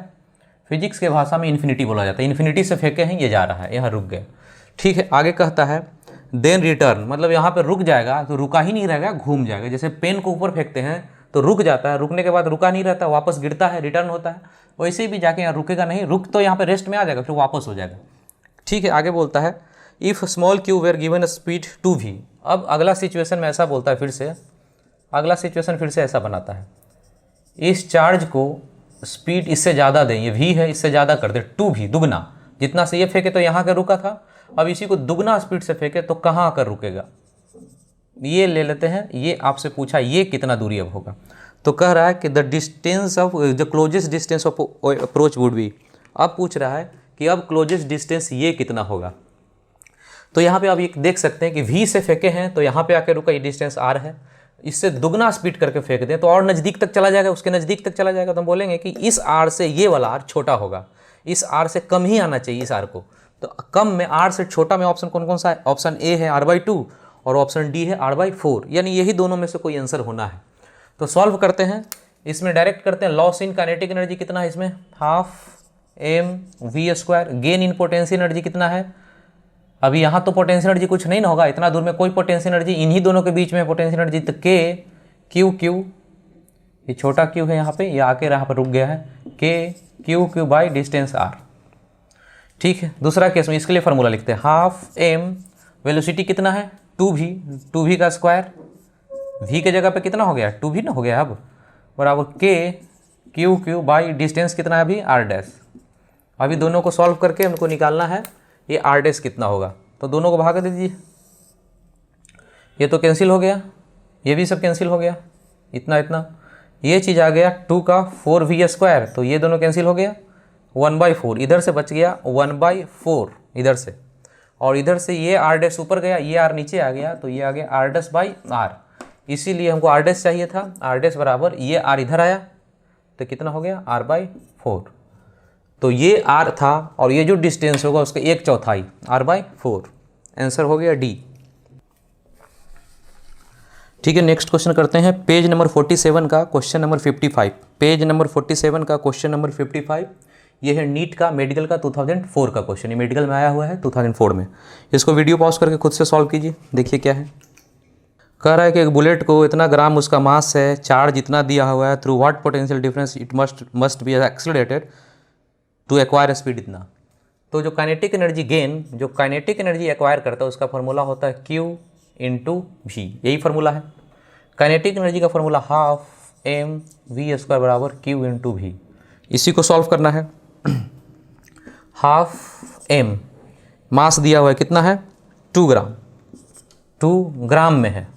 फिजिक्स के भाषा में इन्फिनिटी बोला जाता है। इन्फिनिटी से फेंके हैं, ये जा रहा है, यहाँ रुक गए। ठीक है, आगे कहता है देन रिटर्न, मतलब यहाँ पे रुक जाएगा तो रुका ही नहीं रहेगा, घूम जाएगा। जैसे पेन को ऊपर फेंकते हैं तो रुक जाता है, रुकने के बाद रुका नहीं रहता, वापस गिरता है, रिटर्न होता है। वैसे भी जाके यहाँ रुकेगा नहीं, रुक तो यहाँ पे रेस्ट में आ जाएगा, फिर वापस हो जाएगा। ठीक है, आगे बोलता है if small Q were given speed 2v। अब अगला सिचुएशन में ऐसा बोलता है, फिर से अगला सिचुएशन फिर से ऐसा बनाता है, इस चार्ज को स्पीड इससे ज़्यादा दें, ये v है, इससे ज़्यादा कर दे 2v, दुगना, जितना से ये फेंके तो यहाँ का रुका था, अब इसी को दुगना स्पीड से फेंके तो कहाँ आकर रुकेगा, ये ले लेते हैं। ये आपसे पूछा ये कितना दूरी अब होगा, तो कह रहा है कि the distance of the closest distance of approach would be. अब पूछ रहा है कि अब क्लोजेस्ट डिस्टेंस ये कितना होगा। तो यहाँ पे आप ये देख सकते हैं कि v से फेंके हैं तो यहाँ पे आके रुका, ये डिस्टेंस r है, इससे दुगना स्पीड करके फेंक दें तो और नज़दीक तक चला जाएगा, उसके नज़दीक तक चला जाएगा। तो हम बोलेंगे कि इस r से ये वाला r छोटा होगा, इस r से कम ही आना चाहिए इस r को। तो कम में r से छोटा में ऑप्शन कौन कौन सा है, ऑप्शन ए है r/2 और ऑप्शन डी है r/4, यानी यही दोनों में से कोई आंसर होना है। तो सॉल्व करते हैं, इसमें डायरेक्ट करते हैं। लॉस इन काइनेटिक एनर्जी कितना है इसमें, ½ mv²। Gain in potential energy कितना है, अभी यहाँ तो पोटेंशियल एनर्जी कुछ नहीं ना होगा, इतना दूर में कोई पोटेंशियल एनर्जी, इन्हीं दोनों के बीच में पोटेंशियल एनर्जी, तो k q, ये छोटा q है यहाँ पे, ये आके यहाँ पर रुक गया है, k q by distance r। ठीक है, दूसरा केस में इसके लिए फार्मूला लिखते हैं, ½ m, वेलोसिटी कितना है 2v का स्क्वायर, v के जगह पे कितना हो गया 2v ना हो गया, अब बराबर k q बाई डिस्टेंस कितना है अभी r'। अभी दोनों को सॉल्व करके हमको निकालना है ये r' कितना होगा, तो दोनों को भाग दीजिए, ये तो कैंसिल हो गया, ये भी सब कैंसिल हो गया, इतना इतना, ये चीज़ आ गया 2 का 4v², तो ये दोनों कैंसिल हो गया, 1/4 इधर से बच गया, 1/4 इधर से, और इधर से ये r' ऊपर गया, ये r नीचे आ गया, तो ये आ गया r'/r। इसीलिए हमको r' चाहिए था, r' बराबर ये r इधर आया तो कितना हो गया r/4। तो ये r था और ये जो डिस्टेंस होगा उसका 1/4 r/4, आंसर हो गया डी। ठीक है, नेक्स्ट क्वेश्चन करते हैं पेज नंबर 47 का क्वेश्चन नंबर 55। पेज नंबर 47 का क्वेश्चन नंबर 55, ये है नीट का मेडिकल का 2004 का क्वेश्चन। ये मेडिकल में आया हुआ है 2004 में। इसको वीडियो पॉज करके खुद से सॉल्व कीजिए, देखिए क्या है। कह रहा है कि एक बुलेट को इतना ग्राम उसका मास है, चार्ज इतना दिया हुआ है, through what potential difference it must be accelerated to acquire speed इतना। तो जो काइनेटिक एनर्जी गेन, जो काइनेटिक एनर्जी एक्वायर करता है उसका फॉर्मूला होता है Q इंटू वी, यही फार्मूला है। काइनेटिक एनर्जी का फार्मूला हाफ mv स्क्वायर बराबर Q इंटू वी। इसी को सॉल्व करना है। हाफ m मास दिया हुआ है, कितना है 2 ग्राम, 2 ग्राम में है।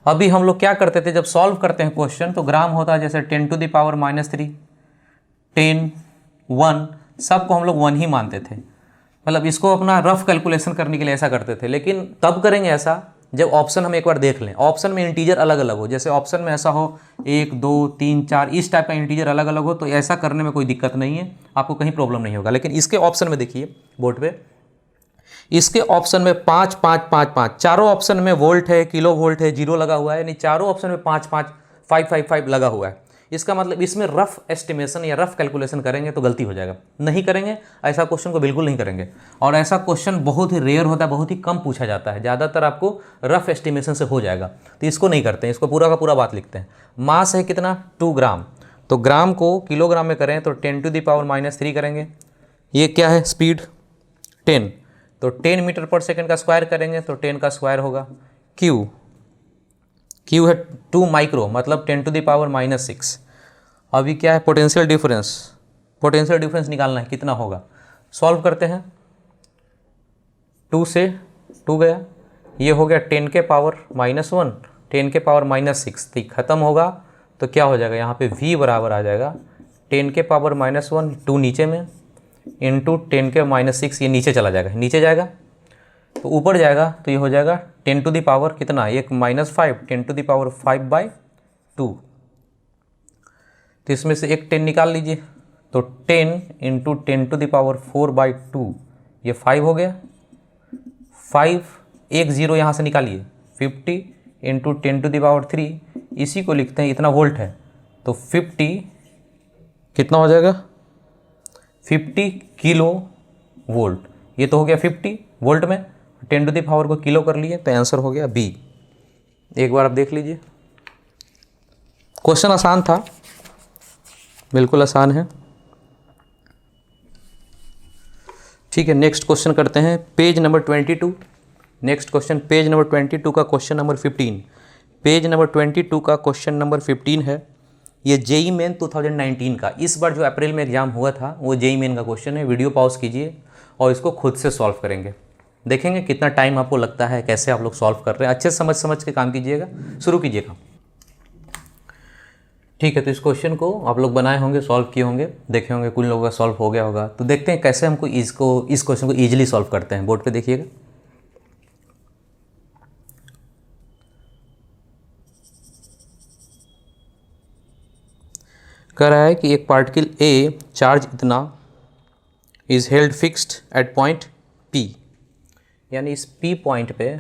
अभी हम लोग क्या करते थे, जब सॉल्व करते हैं क्वेश्चन तो ग्राम होता है जैसे 10 टू द पावर -3, 10, 1, सबको हम लोग 1 ही मानते थे। मतलब इसको अपना रफ कैलकुलेशन करने के लिए ऐसा करते थे। लेकिन तब करेंगे ऐसा जब ऑप्शन हम एक बार देख लें, ऑप्शन में इंटीजर अलग अलग हो। जैसे ऑप्शन में ऐसा हो 1, 2, 3, 4 इस टाइप का इंटीजर अलग अलग हो, तो ऐसा करने में कोई दिक्कत नहीं है, आपको कहीं प्रॉब्लम नहीं होगा। लेकिन इसके ऑप्शन में देखिए बोर्ड पे, इसके ऑप्शन में 5, 5, 5, 5, चारों ऑप्शन में वोल्ट है, किलो वोल्ट है, 0 लगा हुआ है, यानी चारों ऑप्शन में 5, 5, 5, 5, 5 लगा हुआ है। इसका मतलब इसमें रफ एस्टिमेशन या रफ कैलकुलेशन करेंगे तो गलती हो जाएगा। नहीं करेंगे, ऐसा क्वेश्चन को बिल्कुल नहीं करेंगे। और ऐसा क्वेश्चन बहुत ही रेयर होता है, बहुत ही कम पूछा जाता है। ज़्यादातर आपको रफ एस्टिमेशन से हो जाएगा, तो इसको नहीं करते हैं। इसको पूरा का पूरा बात लिखते हैं। मास है कितना 2 ग्राम, तो ग्राम को किलोग्राम में करें तो 10 टू द पावर -3 करेंगे। ये क्या है स्पीड 10, तो 10 मीटर पर सेकेंड का स्क्वायर करेंगे तो 10 का स्क्वायर होगा। क्यू है 2 माइक्रो, मतलब 10 टू द पावर -6। अभी क्या है पोटेंशियल डिफरेंस, पोटेंशियल डिफरेंस निकालना है, कितना होगा। सॉल्व करते हैं। 2 से 2 गया, ये हो गया 10 के पावर -1, 10 के पावर -6, तो ख़त्म होगा तो क्या हो जाएगा, यहाँ पे v बराबर आ जाएगा 10 के पावर -1, 2 नीचे में, इंटू 10 के -6, ये नीचे चला जाएगा, नीचे जाएगा तो ऊपर जाएगा, तो ये हो जाएगा 10 टू द पावर कितना, एक -5, 10 टू द पावर 5/2। तो इसमें से एक 10 निकाल लीजिए, तो 10 इंटू 10 टू द पावर 4/2, ये 5 हो गया। 5, एक 0 यहाँ से निकालिए, 50 इंटू 10 टू द पावर 3, इसी को लिखते हैं, इतना वोल्ट है तो 50 कितना हो जाएगा 50 किलो वोल्ट। ये तो हो गया 50 वोल्ट में, 10 टू द पावर को किलो कर लिए तो आंसर हो गया बी। एक बार आप देख लीजिए, क्वेश्चन आसान था, बिल्कुल आसान है। ठीक है, नेक्स्ट क्वेश्चन करते हैं page number 22। Next question page number 22 का क्वेश्चन नंबर 15। पेज नंबर 22 का क्वेश्चन नंबर 15 है। ये जेई मेन 2019 का, इस बार जो अप्रैल में एग्जाम हुआ था वो जेई मेन का क्वेश्चन है। वीडियो पॉज कीजिए और इसको खुद से सॉल्व करेंगे, देखेंगे कितना टाइम आपको लगता है, कैसे आप लोग सॉल्व कर रहे हैं। अच्छे समझ समझ के काम कीजिएगा, शुरू कीजिएगा। ठीक है, तो इस क्वेश्चन को आप लोग बनाए होंगे, सॉल्व किए होंगे, देखे होंगे, कुछ लोगों का सॉल्व हो गया होगा। तो देखते हैं कैसे हमको इस क्वेश्चन को ईजिली सॉल्व करते हैं। बोर्ड पे देखिएगा, कह रहा है कि एक पार्टिकल ए चार्ज इतना is held fixed at point P, यानी इस पी पॉइंट पे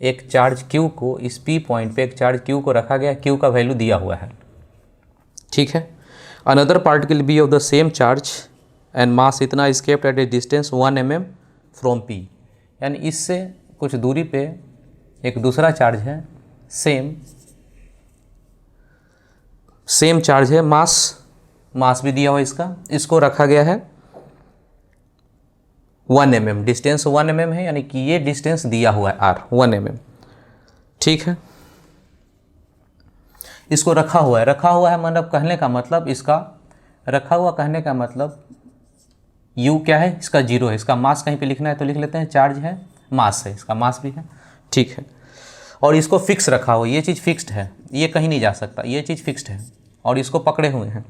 एक चार्ज क्यू को, इस पी पॉइंट पे एक चार्ज क्यू को रखा गया, क्यू का वैल्यू दिया हुआ है। ठीक है, another particle B of the same charge and mass इतना is kept at a distance 1 mm from P, यानी इससे कुछ दूरी पे एक दूसरा चार्ज है, सेम चार्ज है, मास भी दिया हुआ इसका, इसको रखा गया है 1 mm, डिस्टेंस 1 mm है, यानी कि ये डिस्टेंस दिया हुआ है r 1 mm। ठीक है, इसको रखा हुआ है मतलब कहने का मतलब, इसका रखा हुआ कहने का मतलब u क्या है, इसका 0 है, इसका मास कहीं पे लिखना है तो लिख लेते हैं, चार्ज है, मास है, इसका मास भी है। ठीक है, और इसको फिक्स रखा हुआ, ये चीज़ फिक्स्ड है, ये कहीं नहीं जा सकता, ये चीज़ फिक्स्ड है, और इसको पकड़े हुए हैं।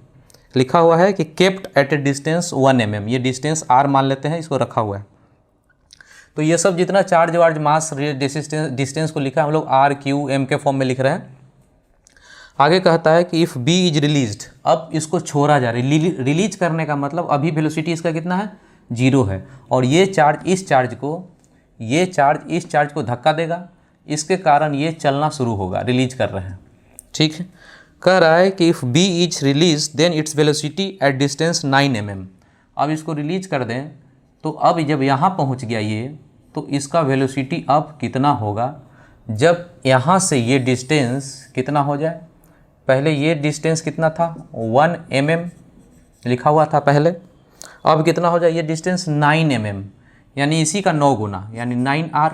लिखा हुआ है कि kept at a distance 1 mm, ये डिस्टेंस r मान लेते हैं, इसको रखा हुआ है। तो ये सब जितना चार्ज वार्ज मास डिस्टेंस को लिखा है हम लोग r q m के फॉर्म में लिख रहे हैं। आगे कहता है कि इफ़ b इज रिलीज्ड, अब इसको छोड़ा जा रहा है। रिलीज करने का मतलब अभी वेलोसिटी इसका कितना है 0 है, और ये चार्ज इस चार्ज को धक्का देगा, इसके कारण ये चलना शुरू होगा, रिलीज कर रहे हैं। ठीक है, कह रहा है कि if B is release then its velocity at distance 9 mm। अब इसको रिलीज कर दें तो अब जब यहाँ पहुँच गया ये, तो इसका वेलोसिटी अब कितना होगा जब यहाँ से ये डिस्टेंस कितना हो जाए। पहले ये डिस्टेंस कितना था 1 mm लिखा हुआ था पहले, अब कितना हो जाए ये डिस्टेंस 9 mm, यानी इसी का 9 गुना, यानी 9r।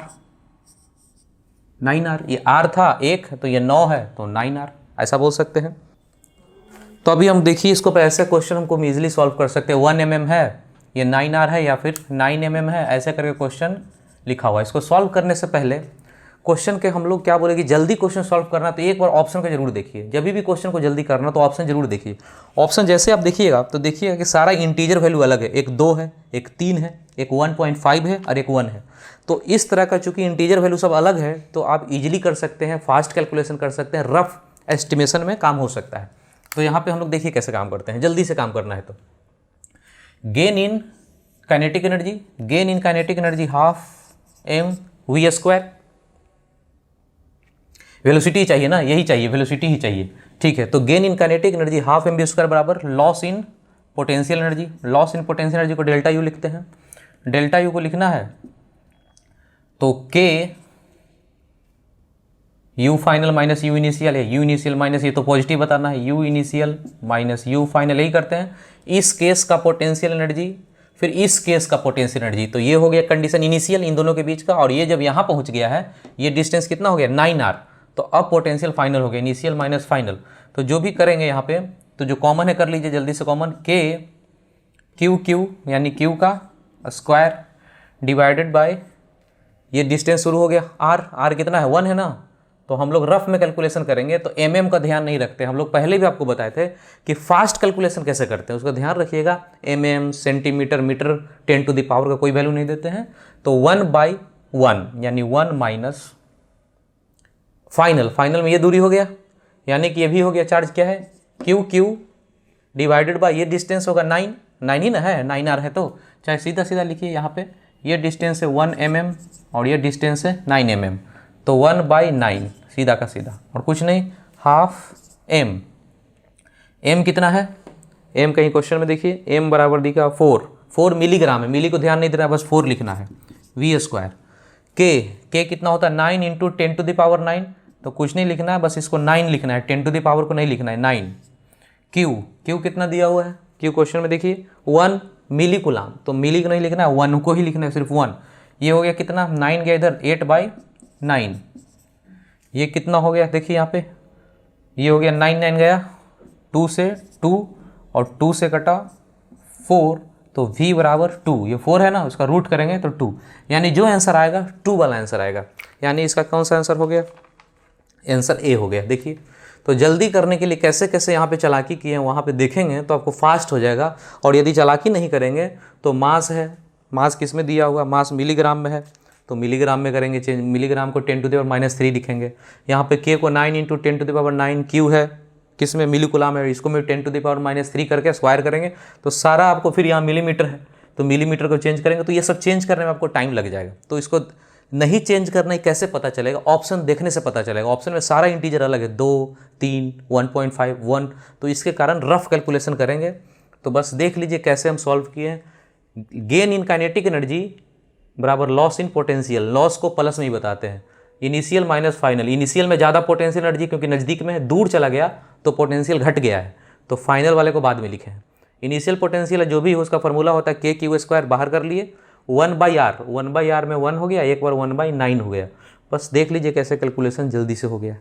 ये r था 1 तो ये 9 है तो 9r, ऐसा बोल सकते हैं। तो अभी हम देखिए इसको ऐसे क्वेश्चन हमको ईजिली सॉल्व कर सकते हैं। 1 mm है, ये 9r है या फिर 9 mm है, ऐसे करके क्वेश्चन लिखा हुआ है। इसको सॉल्व करने से पहले क्वेश्चन के हम लोग क्या बोले कि जल्दी क्वेश्चन सॉल्व करना तो एक बार ऑप्शन को जरूर देखिए। जब भी क्वेश्चन को जल्दी करना तो ऑप्शन जरूर देखिए। ऑप्शन जैसे आप देखिएगा तो देखिएगा कि सारा इंटीजर वैल्यू अलग है, एक 2 है, एक 3 है, एक 1.5 है और एक 1 है। तो इस तरह का चूंकि इंटीजर वैल्यू सब अलग है तो आप इजीली कर सकते हैं, फास्ट कैलकुलेशन कर सकते हैं, रफ एस्टिमेशन में काम हो सकता है। तो यहाँ पे हम लोग देखिए कैसे काम करते हैं, जल्दी से काम करना है। तो gain in kinetic energy half mv²। Velocity चाहिए ना, यही चाहिए, वेलोसिटी ही चाहिए। ठीक है, तो gain in kinetic energy half mv² बराबर loss in potential energy. Loss in potential energy को डेल्टा यू लिखते हैं। डेल्टा यू को लिखना है तो k u final minus u initial है, u इनिशियल माइनस ये तो पॉजिटिव बताना है, u initial minus u final, यही करते हैं। इस केस का पोटेंशियल एनर्जी फिर इस केस का पोटेंशियल एनर्जी, तो ये हो गया कंडीशन इनिशियल इन दोनों के बीच का। और ये जब यहाँ पहुँच गया है, ये डिस्टेंस कितना हो गया 9r, तो अब पोटेंशियल फाइनल हो गया, इनिशियल माइनस फाइनल। तो जो भी करेंगे यहाँ पे तो जो कॉमन है कर लीजिए जल्दी से कॉमन, k q यानी q का स्क्वायर डिवाइडेड बाय ये डिस्टेंस शुरू हो गया r कितना है 1 है ना। तो हम लोग रफ में कैलकुलेशन करेंगे तो mm का ध्यान नहीं रखते। हम लोग पहले भी आपको बताए थे कि फास्ट कैलकुलेशन कैसे करते हैं, उसका ध्यान रखिएगा। mm centimetre metre 10 to the power का कोई वैल्यू नहीं देते हैं। तो 1/1 यानी 1 माइनस फाइनल में ये दूरी हो गया, यानी कि ये भी हो गया चार्ज क्या है q डिवाइडेड बाय ये डिस्टेंस होगा 9 ही ना है, 9r है। तो चाहे सीधा सीधा लिखिए यहाँ पे, ये डिस्टेंस है 1 mm और ये डिस्टेंस है 9 mm, तो 1/9 सीधा का सीधा और कुछ नहीं, हाफ m कितना है, m कहीं क्वेश्चन में देखिए m बराबर दिखा 4 मिलीग्राम है, मिली को ध्यान नहीं देना, बस 4 लिखना है v²। k कितना होता है 9 इंटू 10 टू द पावर 9, तो कुछ नहीं लिखना है, बस इसको 9 लिखना है, 10 टू द पावर को नहीं लिखना है 9। q कितना दिया हुआ है, q क्वेश्चन में देखिए 1 मिली कुलाम, तो मिली को नहीं लिखना है, 1 को ही लिखना है, सिर्फ 1। ये हो गया कितना 9 गया इधर 8/9, ये कितना हो गया देखिए यहाँ पे, ये हो गया 9 गया 2 से 2 और 2 से कटा 4, तो v बराबर 2, ये 4 है ना, उसका रूट करेंगे तो 2, यानी जो आंसर आएगा 2 वाला आंसर आएगा। यानी इसका कौन सा आंसर हो गया, आंसर ए हो गया। देखिए तो जल्दी करने के लिए कैसे कैसे यहाँ पे चालाकी किए हैं वहाँ पे देखेंगे तो आपको फास्ट हो जाएगा। और यदि चालाकी नहीं करेंगे तो मास है, मास किस में दिया हुआ, मास मिलीग्राम में है, तो मिलीग्राम में करेंगे चेंज, मिलीग्राम को 10 टू द पावर -3 लिखेंगे। यहाँ पे k को 9 into 10 to the power 9 q है, किस में मिलीकुलाम है, इसको में 10 टू द पावर -3 करके स्क्वायर करेंगे तो सारा आपको फिर यहाँ मिलीमीटर है, तो मिलीमीटर को चेंज करेंगे तो ये सब चेंज करने में आपको टाइम लग जाएगा। तो इसको नहीं चेंज करना ही कैसे पता चलेगा, ऑप्शन देखने से पता चलेगा। ऑप्शन में सारा इंटीजर अलग है, 2 3 1.5 1, तो इसके कारण रफ कैलकुलेशन करेंगे। तो बस देख लीजिए कैसे हम सॉल्व किए। गेन इन काइनेटिक एनर्जी बराबर लॉस इन पोटेंशियल, लॉस को प्लस में ही बताते हैं, इनिशियल माइनस फाइनल। इनिशियल में ज़्यादा पोटेंशियल एनर्जी क्योंकि नज़दीक में है, दूर चला गया तो पोटेंशियल घट गया है, तो फाइनल वाले को बाद में लिखे हैं। इनिशियल पोटेंशियल जो भी हो उसका फॉर्मूला होता है k² बाहर कर लिए 1/r में 1 हो गया, एक बार 1/9 हो गया। बस देख लीजिए कैसे कैलकुलेशन जल्दी से हो गया।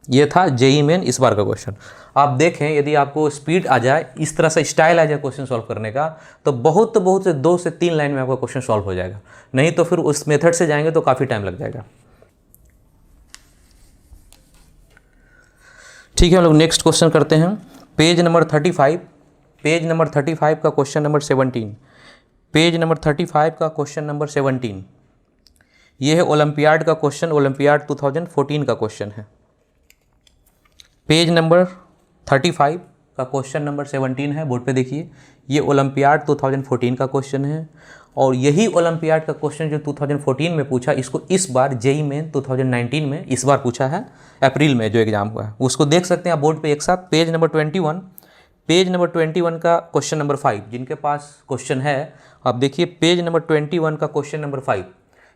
ये था जेईई मेन इस बार का क्वेश्चन। आप देखें यदि आपको स्पीड आ जाए, इस तरह से स्टाइल आ जाए क्वेश्चन सॉल्व करने का, तो बहुत से 2 से 3 लाइन में आपका क्वेश्चन सॉल्व हो जाएगा। नहीं तो फिर उस मेथड से जाएंगे तो काफ़ी टाइम लग जाएगा। ठीक है, हम लोग नेक्स्ट क्वेश्चन करते हैं। पेज नंबर 35 का क्वेश्चन नंबर 17। पेज नंबर 35 का क्वेश्चन नंबर 17 ये है ओलंपियाड का क्वेश्चन, ओलंपियाड 2014 का क्वेश्चन है। पेज नंबर 35 का क्वेश्चन नंबर 17 है, बोर्ड पे देखिए। ये ओलंपियाड 2014 का क्वेश्चन है और यही ओलंपियाड का क्वेश्चन जो 2014 में पूछा, इसको इस बार जेई मेन 2019 में इस बार पूछा है, अप्रैल में जो एग्ज़ाम हुआ है। उसको देख सकते हैं आप बोर्ड पे एक साथ। पेज नंबर 21 का क्वेश्चन नंबर 5, जिनके पास क्वेश्चन है आप देखिए, पेज नंबर 21 का क्वेश्चन नंबर 5।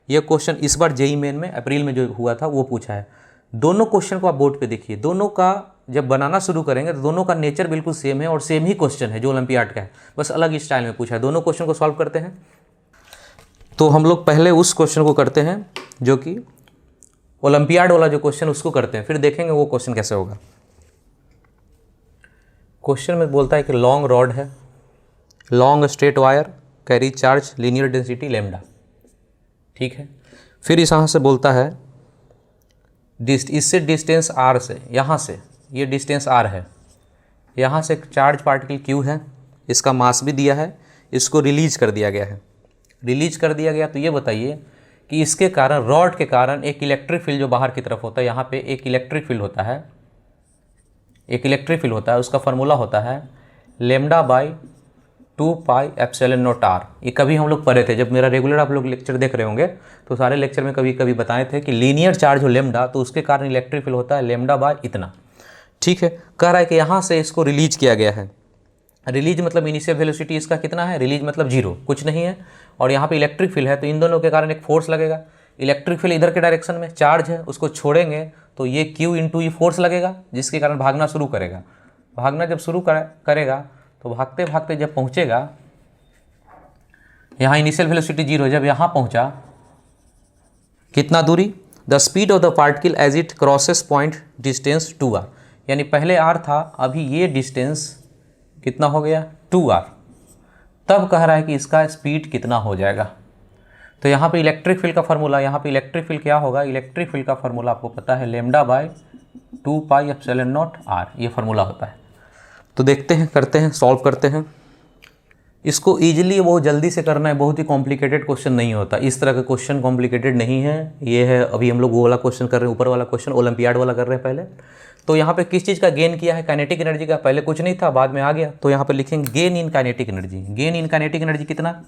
ये क्वेश्चन इस बार जेई मेन में अप्रैल में जो हुआ था वो पूछा है। दोनों क्वेश्चन को आप बोर्ड पे देखिए, दोनों का जब बनाना शुरू करेंगे तो दोनों का नेचर बिल्कुल सेम है और सेम ही क्वेश्चन है जो ओलंपियाड का है, बस अलग स्टाइल में पूछा है। दोनों क्वेश्चन को सॉल्व करते हैं। तो हम लोग पहले उस क्वेश्चन को करते हैं जो कि ओलंपियाड वाला जो क्वेश्चन उसको करते हैं, फिर देखेंगे वो क्वेश्चन कैसे होगा। क्वेश्चन में बोलता है कि लॉन्ग रॉड है, long straight wire, carry charge, linear density lambda, ठीक है। फिर इस यहाँ से बोलता है इससे डिस्टेंस आर से, यहाँ से ये डिस्टेंस आर है, यहाँ से चार्ज पार्टिकल क्यू है, इसका मास भी दिया है, इसको रिलीज कर दिया गया है। रिलीज कर दिया गया तो ये बताइए कि इसके कारण, रॉड के कारण एक इलेक्ट्रिक फील्ड जो बाहर की तरफ होता है, यहाँ पे एक इलेक्ट्रिक फील्ड होता है, एक इलेक्ट्रिक फील्ड होता है, उसका फॉर्मूला होता है lambda by 2 pi epsilon naught R. ये कभी हम लोग पढ़े थे, जब मेरा रेगुलर आप लोग लेक्चर देख रहे होंगे तो सारे लेक्चर में कभी कभी बताए थे कि लीनियर चार्ज हो लेमडा, तो उसके कारण इलेक्ट्रिक फील्ड होता है लेमडा बाई इतना, ठीक है। कह रहा है कि यहाँ से इसको रिलीज किया गया है। रिलीज मतलब इनिशियल वेलोसिटी इसका कितना है, रिलीज मतलब 0, कुछ नहीं है, और यहाँ पे इलेक्ट्रिक फील्ड है तो इन दोनों के कारण एक फोर्स लगेगा। इलेक्ट्रिक फील्ड इधर के डायरेक्शन में, चार्ज है उसको छोड़ेंगे तो ये Q इंटू ई फोर्स लगेगा, जिसके कारण भागना शुरू करेगा। भागना जब शुरू करेगा तो भागते भागते जब पहुँचेगा यहाँ, इनिशियल वेलोसिटी 0, जब यहाँ पहुँचा कितना दूरी, the speed of the particle as it crosses point distance 2r, यानी पहले r था, अभी ये डिस्टेंस कितना हो गया 2r। तब कह रहा है कि इसका स्पीड कितना हो जाएगा। तो यहाँ पे इलेक्ट्रिक फील्ड का फार्मूला, यहाँ पे इलेक्ट्रिक फील्ड क्या होगा, इलेक्ट्रिक फील्ड का फार्मूला आपको पता है lambda by 2 pi epsilon naught R, ये फार्मूला होता है। तो देखते हैं, करते हैं, सॉल्व करते हैं। इसको ईजिली बहुत जल्दी से करना है, बहुत ही कॉम्प्लिकेटेड क्वेश्चन नहीं होता, इस तरह का क्वेश्चन कॉम्प्लिकेटेड नहीं है। ये है, अभी हम लोग वो वाला क्वेश्चन कर रहे हैं, ऊपर वाला क्वेश्चन ओलंपियाड वाला कर रहे हैं पहले। तो यहाँ पे किस चीज़ का गेन किया है, काइनेटिक एनर्जी का, पहले कुछ नहीं था बाद में आ गया। तो यहाँ पे लिखेंगे gain in kinetic energy. Gain in kinetic energy कितना,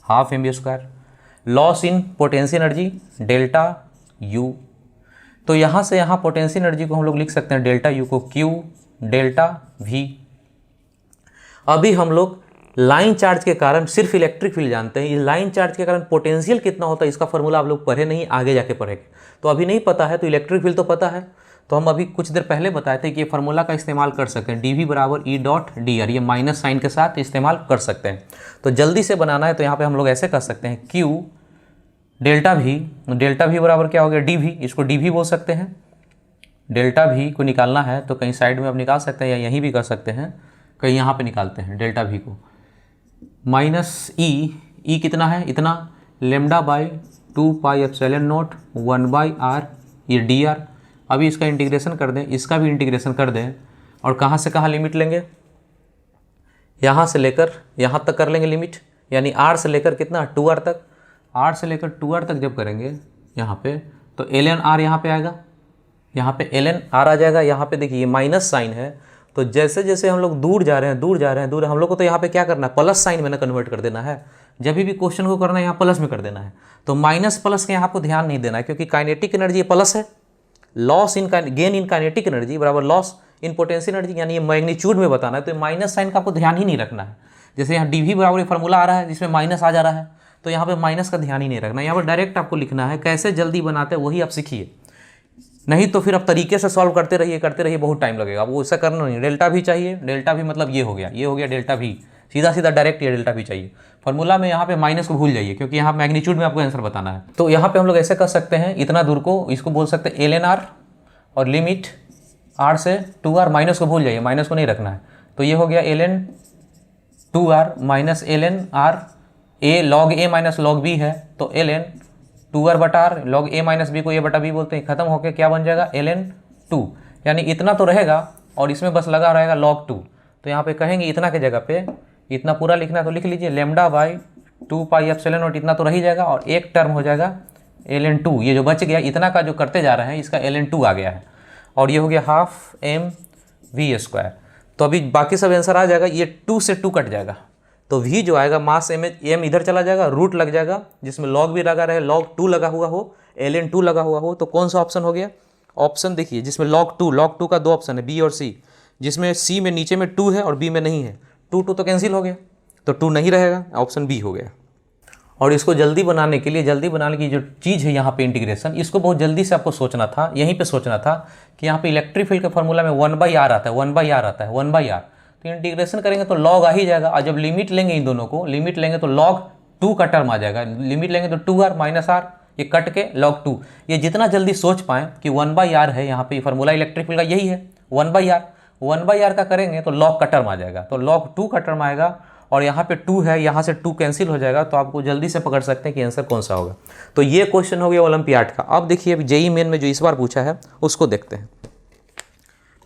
half mv²। Loss in potential energy delta U. तो यहाँ से यहाँ पोटेंशियल एनर्जी को हम लोग लिख सकते हैं डेल्टा यू को Q डेल्टा V। अभी हम लोग लाइन चार्ज के कारण सिर्फ इलेक्ट्रिक फील्ड जानते हैं, ये लाइन चार्ज के कारण पोटेंशियल कितना होता है इसका फॉर्मूला आप लोग पढ़े नहीं, आगे जाके पढ़ेंगे। तो अभी नहीं पता है, तो इलेक्ट्रिक फील्ड तो पता है, तो हम अभी कुछ देर पहले बताए थे कि ये फार्मूला का इस्तेमाल कर सकते हैं, dv बराबर E डॉट dr, ये माइनस साइन के साथ इस्तेमाल कर सकते हैं। तो जल्दी से बनाना है तो यहाँ पे हम लोग ऐसे कर सकते हैं Q डेल्टा V बराबर क्या हो गया dv, इसको dv बोल सकते हैं। डेल्टा V को निकालना है तो कहीं साइड में आप निकाल सकते हैं या यहीं भी कर सकते हैं, कहीं यहाँ पर निकालते हैं डेल्टा V को। माइनस ई कितना है, इतना, lambda by 2 pi epsilon naught 1 by R, ये dr। अभी इसका इंटीग्रेशन कर दें, इसका भी इंटीग्रेशन कर दें, और कहाँ से कहाँ लिमिट लेंगे, यहाँ से लेकर यहाँ तक कर लेंगे लिमिट, यानी r से लेकर कितना 2r तक। r से लेकर 2r तक जब करेंगे यहाँ पे तो ln r यहाँ पे आएगा, यहाँ पे ln r आ जाएगा। यहाँ पे देखिए माइनस साइन है, तो जैसे जैसे हम लोग दूर जा रहे हैं हम लोग को तो यहाँ पे क्या करना है, प्लस साइन में ना कन्वर्ट कर देना है। जब भी क्वेश्चन को करना है यहाँ प्लस में कर देना है, तो माइनस प्लस के यहाँ आपको ध्यान नहीं देना है, क्योंकि काइनेटिक एनर्जी प्लस है। Loss in gain in kinetic energy बराबर लॉस इन पोटेंशियल एनर्जी, यानी ये मैग्नीट्यूड में बताना है, तो माइनस साइन का आपको ध्यान ही नहीं रखना है। जैसे यहाँ dv बराबर फार्मूला आ रहा है जिसमें माइनस आ जा रहा है, तो यहाँ पे माइनस का ध्यान ही नहीं रखना, यहाँ पर डायरेक्ट आपको लिखना है। कैसे जल्दी बनाते हैं वही आप सीखिए, नहीं तो फिर आप तरीके से सॉल्व करते रहिए, बहुत टाइम लगेगा। वो ऐसा करना नहीं, डेल्टा भी चाहिए, डेल्टा भी मतलब ये हो गया डेल्टा भी, सीधा डायरेक्ट ये डेल्टा भी चाहिए। फार्मूला में यहाँ पे माइनस को भूल जाइए, क्योंकि यहाँ मैग्नीट्यूड में आपको आंसर बताना है। तो यहाँ पे हम लोग ऐसे कर सकते हैं, इतना दूर को इसको बोल सकते हैं ln r, और लिमिट r से 2r, माइनस को भूल जाइए, माइनस को नहीं रखना है। तो ये हो गया ln 2r minus ln r, a log a minus log b है, तो ln 2r बटा r, log a minus b को a बटा b बोलते हैं, खत्म होकर क्या बन जाएगा ln 2, यानी इतना तो रहेगा और इसमें बस लगा रहेगा log 2। तो यहाँ पे कहेंगे इतना के जगह पे इतना पूरा लिखना, तो लिख लीजिए lambda by 2 pi epsilon not, इतना तो रह ही जाएगा, और एक टर्म हो जाएगा ln 2, ये जो बच गया इतना का जो करते जा रहे हैं इसका ln 2 आ गया है, और ये हो गया ½ mv²। तो अभी बाकी सब आंसर आ जाएगा, ये 2 से 2 कट जाएगा, तो v जो आएगा मास m इधर चला जाएगा, रूट लग जाएगा, जिसमें log भी लगा रहे, log 2 लगा हुआ हो, ln 2 लगा हुआ हो, तो कौन सा ऑप्शन हो गया? ऑप्शन देखिए जिसमें log 2 का दो ऑप्शन है b और c, जिसमें c में नीचे में 2 है और b में नहीं है, 2 तो कैंसिल हो गया, तो 2 नहीं रहेगा, ऑप्शन b हो गया। और इसको जल्दी बनाने के लिए, जल्दी बनाने की जो चीज़ है यहाँ पे इंटीग्रेशन, इसको बहुत जल्दी से आपको सोचना था, यहीं पे सोचना था कि यहाँ पे इलेक्ट्रिक फील्ड के फॉर्मूला में 1/r आता है, 1/r आता है, 1/r, तो इंटीग्रेशन करेंगे तो log आ ही जाएगा। और जब लिमिट लेंगे इन दोनों को, लिमिट लेंगे तो log 2 का टर्म आ जाएगा, लिमिट लेंगे तो 2r - r, ये कट के log 2। ये जितना जल्दी सोच पाएँ कि 1/r है, यहाँ पे फॉर्मूला इलेक्ट्रिक फील्ड का यही है 1/r, 1/r का करेंगे तो log का टर्म आ जाएगा, तो log 2 का टर्म आएगा, और यहाँ पे 2 है, यहाँ से 2 कैंसिल हो जाएगा, तो आपको जल्दी से पकड़ सकते हैं कि आंसर कौन सा होगा। तो ये क्वेश्चन हो गया ओलंपियाड का। अब देखिए अभी जेईई मेन में जो इस बार पूछा है उसको देखते हैं।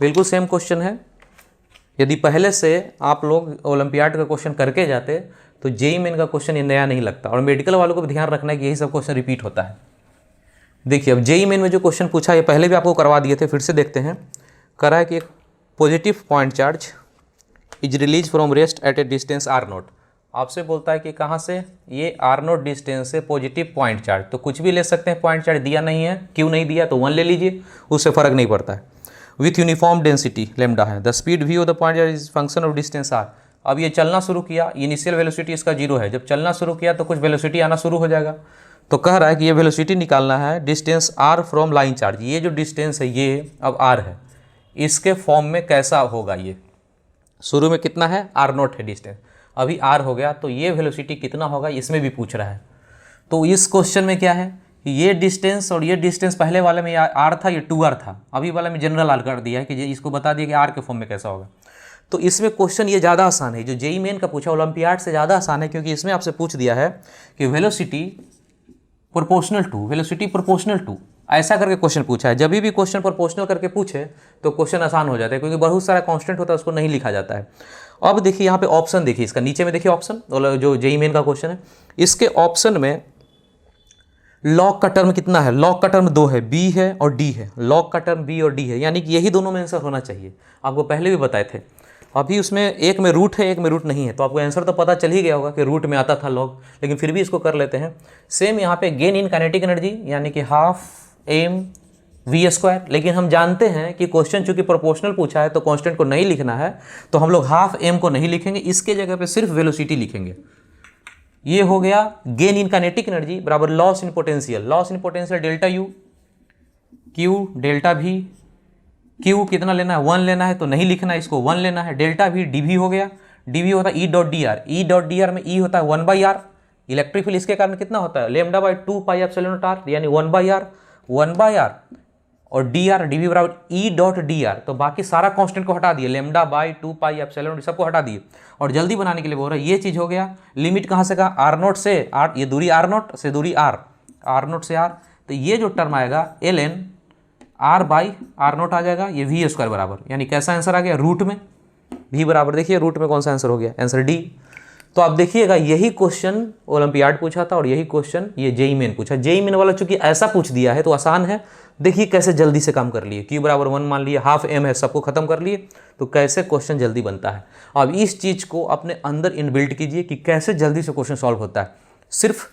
बिल्कुल सेम क्वेश्चन है। यदि पहले से आप लोग ओलंपियाड का क्वेश्चन करके जाते तो जेईई मेन का क्वेश्चन ये नया नहीं लगता। और मेडिकल वालों को भी ध्यान रखना है कि यही सब क्वेश्चन रिपीट होता है। देखिए अब जेईई मेन में जो क्वेश्चन पूछा, ये पहले भी आपको करवा दिए थे, फिर से देखते हैं। करा है कि एक positive point charge is release from rest at a distance r0। आपसे बोलता है कि कहाँ से, ये r0 डिस्टेंस से पॉजिटिव पॉइंट चार्ज, तो कुछ भी ले सकते हैं। पॉइंट चार्ज दिया नहीं है, क्यों नहीं दिया, तो 1 ले लीजिए, उससे फर्क नहीं पड़ता है। विथ यूनिफॉर्म डेंसिटी लेमडा है, the speed v of the point charge is function of distance r। अब ये चलना शुरू किया, इनिशियल वेलोसिटी इसका 0 है, जब चलना शुरू किया तो कुछ वेलोसिटी आना शुरू हो जाएगा। तो कह रहा है कि ये वेलोसिटी निकालना है distance r from line charge. ये जो डिस्टेंस है ये अब r है, इसके फॉर्म में कैसा होगा। ये शुरू में कितना है, r0 है डिस्टेंस, अभी r हो गया, तो ये वेलोसिटी कितना होगा इसमें भी पूछ रहा है। तो इस क्वेश्चन में क्या है, ये डिस्टेंस और ये डिस्टेंस, पहले वाले में r था, ये 2r था, अभी वाले में जनरल r कर दिया है कि इसको बता दिया कि r के फॉर्म में कैसा होगा। तो इसमें क्वेश्चन ये ज़्यादा आसान है, जो जेईई मेन का पूछा ओलंपियाड से ज़्यादा आसान है, क्योंकि इसमें आपसे पूछ दिया है कि velocity proportional to, velocity proportional to, ऐसा करके क्वेश्चन पूछा है। जब भी क्वेश्चन प्रोपोर्शनल करके पूछे तो क्वेश्चन आसान हो जाता है, क्योंकि बहुत सारा कांस्टेंट होता है, उसको नहीं लिखा जाता है। अब देखिए यहाँ पे ऑप्शन देखिए, इसका नीचे में देखिए ऑप्शन, जो जेईई मेन का क्वेश्चन है, इसके ऑप्शन में लॉग का टर्म कितना है, लॉग का टर्म 2 है, बी है और डी है, लॉग का टर्म बी और डी है, यानी कि यही दोनों में आंसर होना चाहिए। आपको पहले भी बताए थे। अभी उसमें एक में रूट है, एक में रूट नहीं है, तो आपको आंसर तो पता चल ही गया होगा कि रूट में आता था लॉग, लेकिन फिर भी इसको कर लेते हैं। सेम यहाँ पे गेन इन काइनेटिक एनर्जी, यानी कि ½ mv², लेकिन हम जानते हैं कि क्वेश्चन चूंकि प्रोपोर्शनल पूछा है तो कांस्टेंट को नहीं लिखना है, तो हम लोग ½ m को नहीं लिखेंगे, इसके जगह पे सिर्फ वेलोसिटी लिखेंगे। ये हो गया गेन इन काइनेटिक एनर्जी बराबर loss in potential, loss in potential delta U, Q delta भी, क्यू कितना लेना है 1 लेना है, तो नहीं लिखना है, इसको 1 लेना है। डेल्टा भी डी भी हो गया, डी भी होता है ई dot D are, E dot D are में ई होता है 1/r, इलेक्ट्रिक फील्ड इसके कारण कितना होता है λ/2πε0r, यानी 1/r और डी आर, डी भी बराबर ई डॉट डी आर। तो बाकी सारा कांस्टेंट को हटा दिए, λ/2πε सबको हटा दिए, और जल्दी बनाने के लिए बोल रहा है। ये चीज़ हो गया, लिमिट कहाँ से का, r0 से r, ये दूरी r0 से दूरी r, r0 से r, तो ये जो टर्म आएगा ln r/r0 आ जाएगा, ये v² बराबर, यानी कैसा आंसर आ गया, रूट में v बराबर, देखिए रूट में कौन सा आंसर हो गया, आंसर डी। तो आप देखिएगा यही क्वेश्चन ओलंपियाड पूछा था और यही क्वेश्चन ये जेईई मेन पूछा। जेईई मेन वाला चूंकि ऐसा पूछ दिया है तो आसान है, देखिए कैसे जल्दी से काम कर लिए, q बराबर 1 मान लिए, ½ m है, सबको खत्म कर लिए, तो कैसे क्वेश्चन जल्दी बनता है। अब इस चीज़ को अपने अंदर इनबिल्ट कीजिए कि कैसे जल्दी से क्वेश्चन सॉल्व होता है। सिर्फ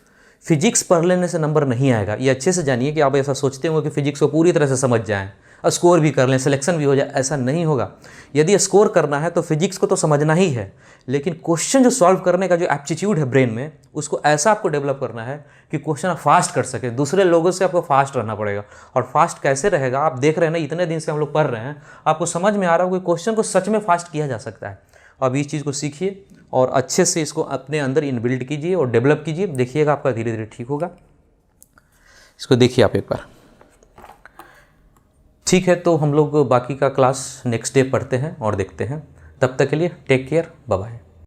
फिजिक्स पढ़ लेने से नंबर नहीं आएगा, ये अच्छे से जानिए कि आप ऐसा सोचते होंगे कि फिजिक्स को पूरी तरह से समझ जाएं, स्कोर भी कर लें, सिलेक्शन भी हो जाए, ऐसा नहीं होगा। यदि स्कोर करना है तो फिजिक्स को तो समझना ही है, लेकिन क्वेश्चन जो सॉल्व करने का जो एप्टीट्यूड है ब्रेन में, उसको ऐसा आपको डेवलप करना है कि क्वेश्चन आप फास्ट कर सके। दूसरे लोगों से आपको फास्ट रहना पड़ेगा, और फास्ट कैसे रहेगा, आप देख रहे हैं ना, इतने दिन से हम लोग पढ़ रहे हैं, आपको समझ में आ रहा होगा कि क्वेश्चन को सच में फास्ट किया जा सकता है। अब इस चीज़ को सीखिए और अच्छे से इसको अपने अंदर इनबिल्ड कीजिए और डेवलप कीजिए, देखिएगा आपका धीरे धीरे ठीक होगा। इसको देखिए आप एक बार, ठीक है। तो हम लोग बाकी का क्लास नेक्स्ट डे पढ़ते हैं और देखते हैं। तब तक के लिए टेक केयर, बाय बाय।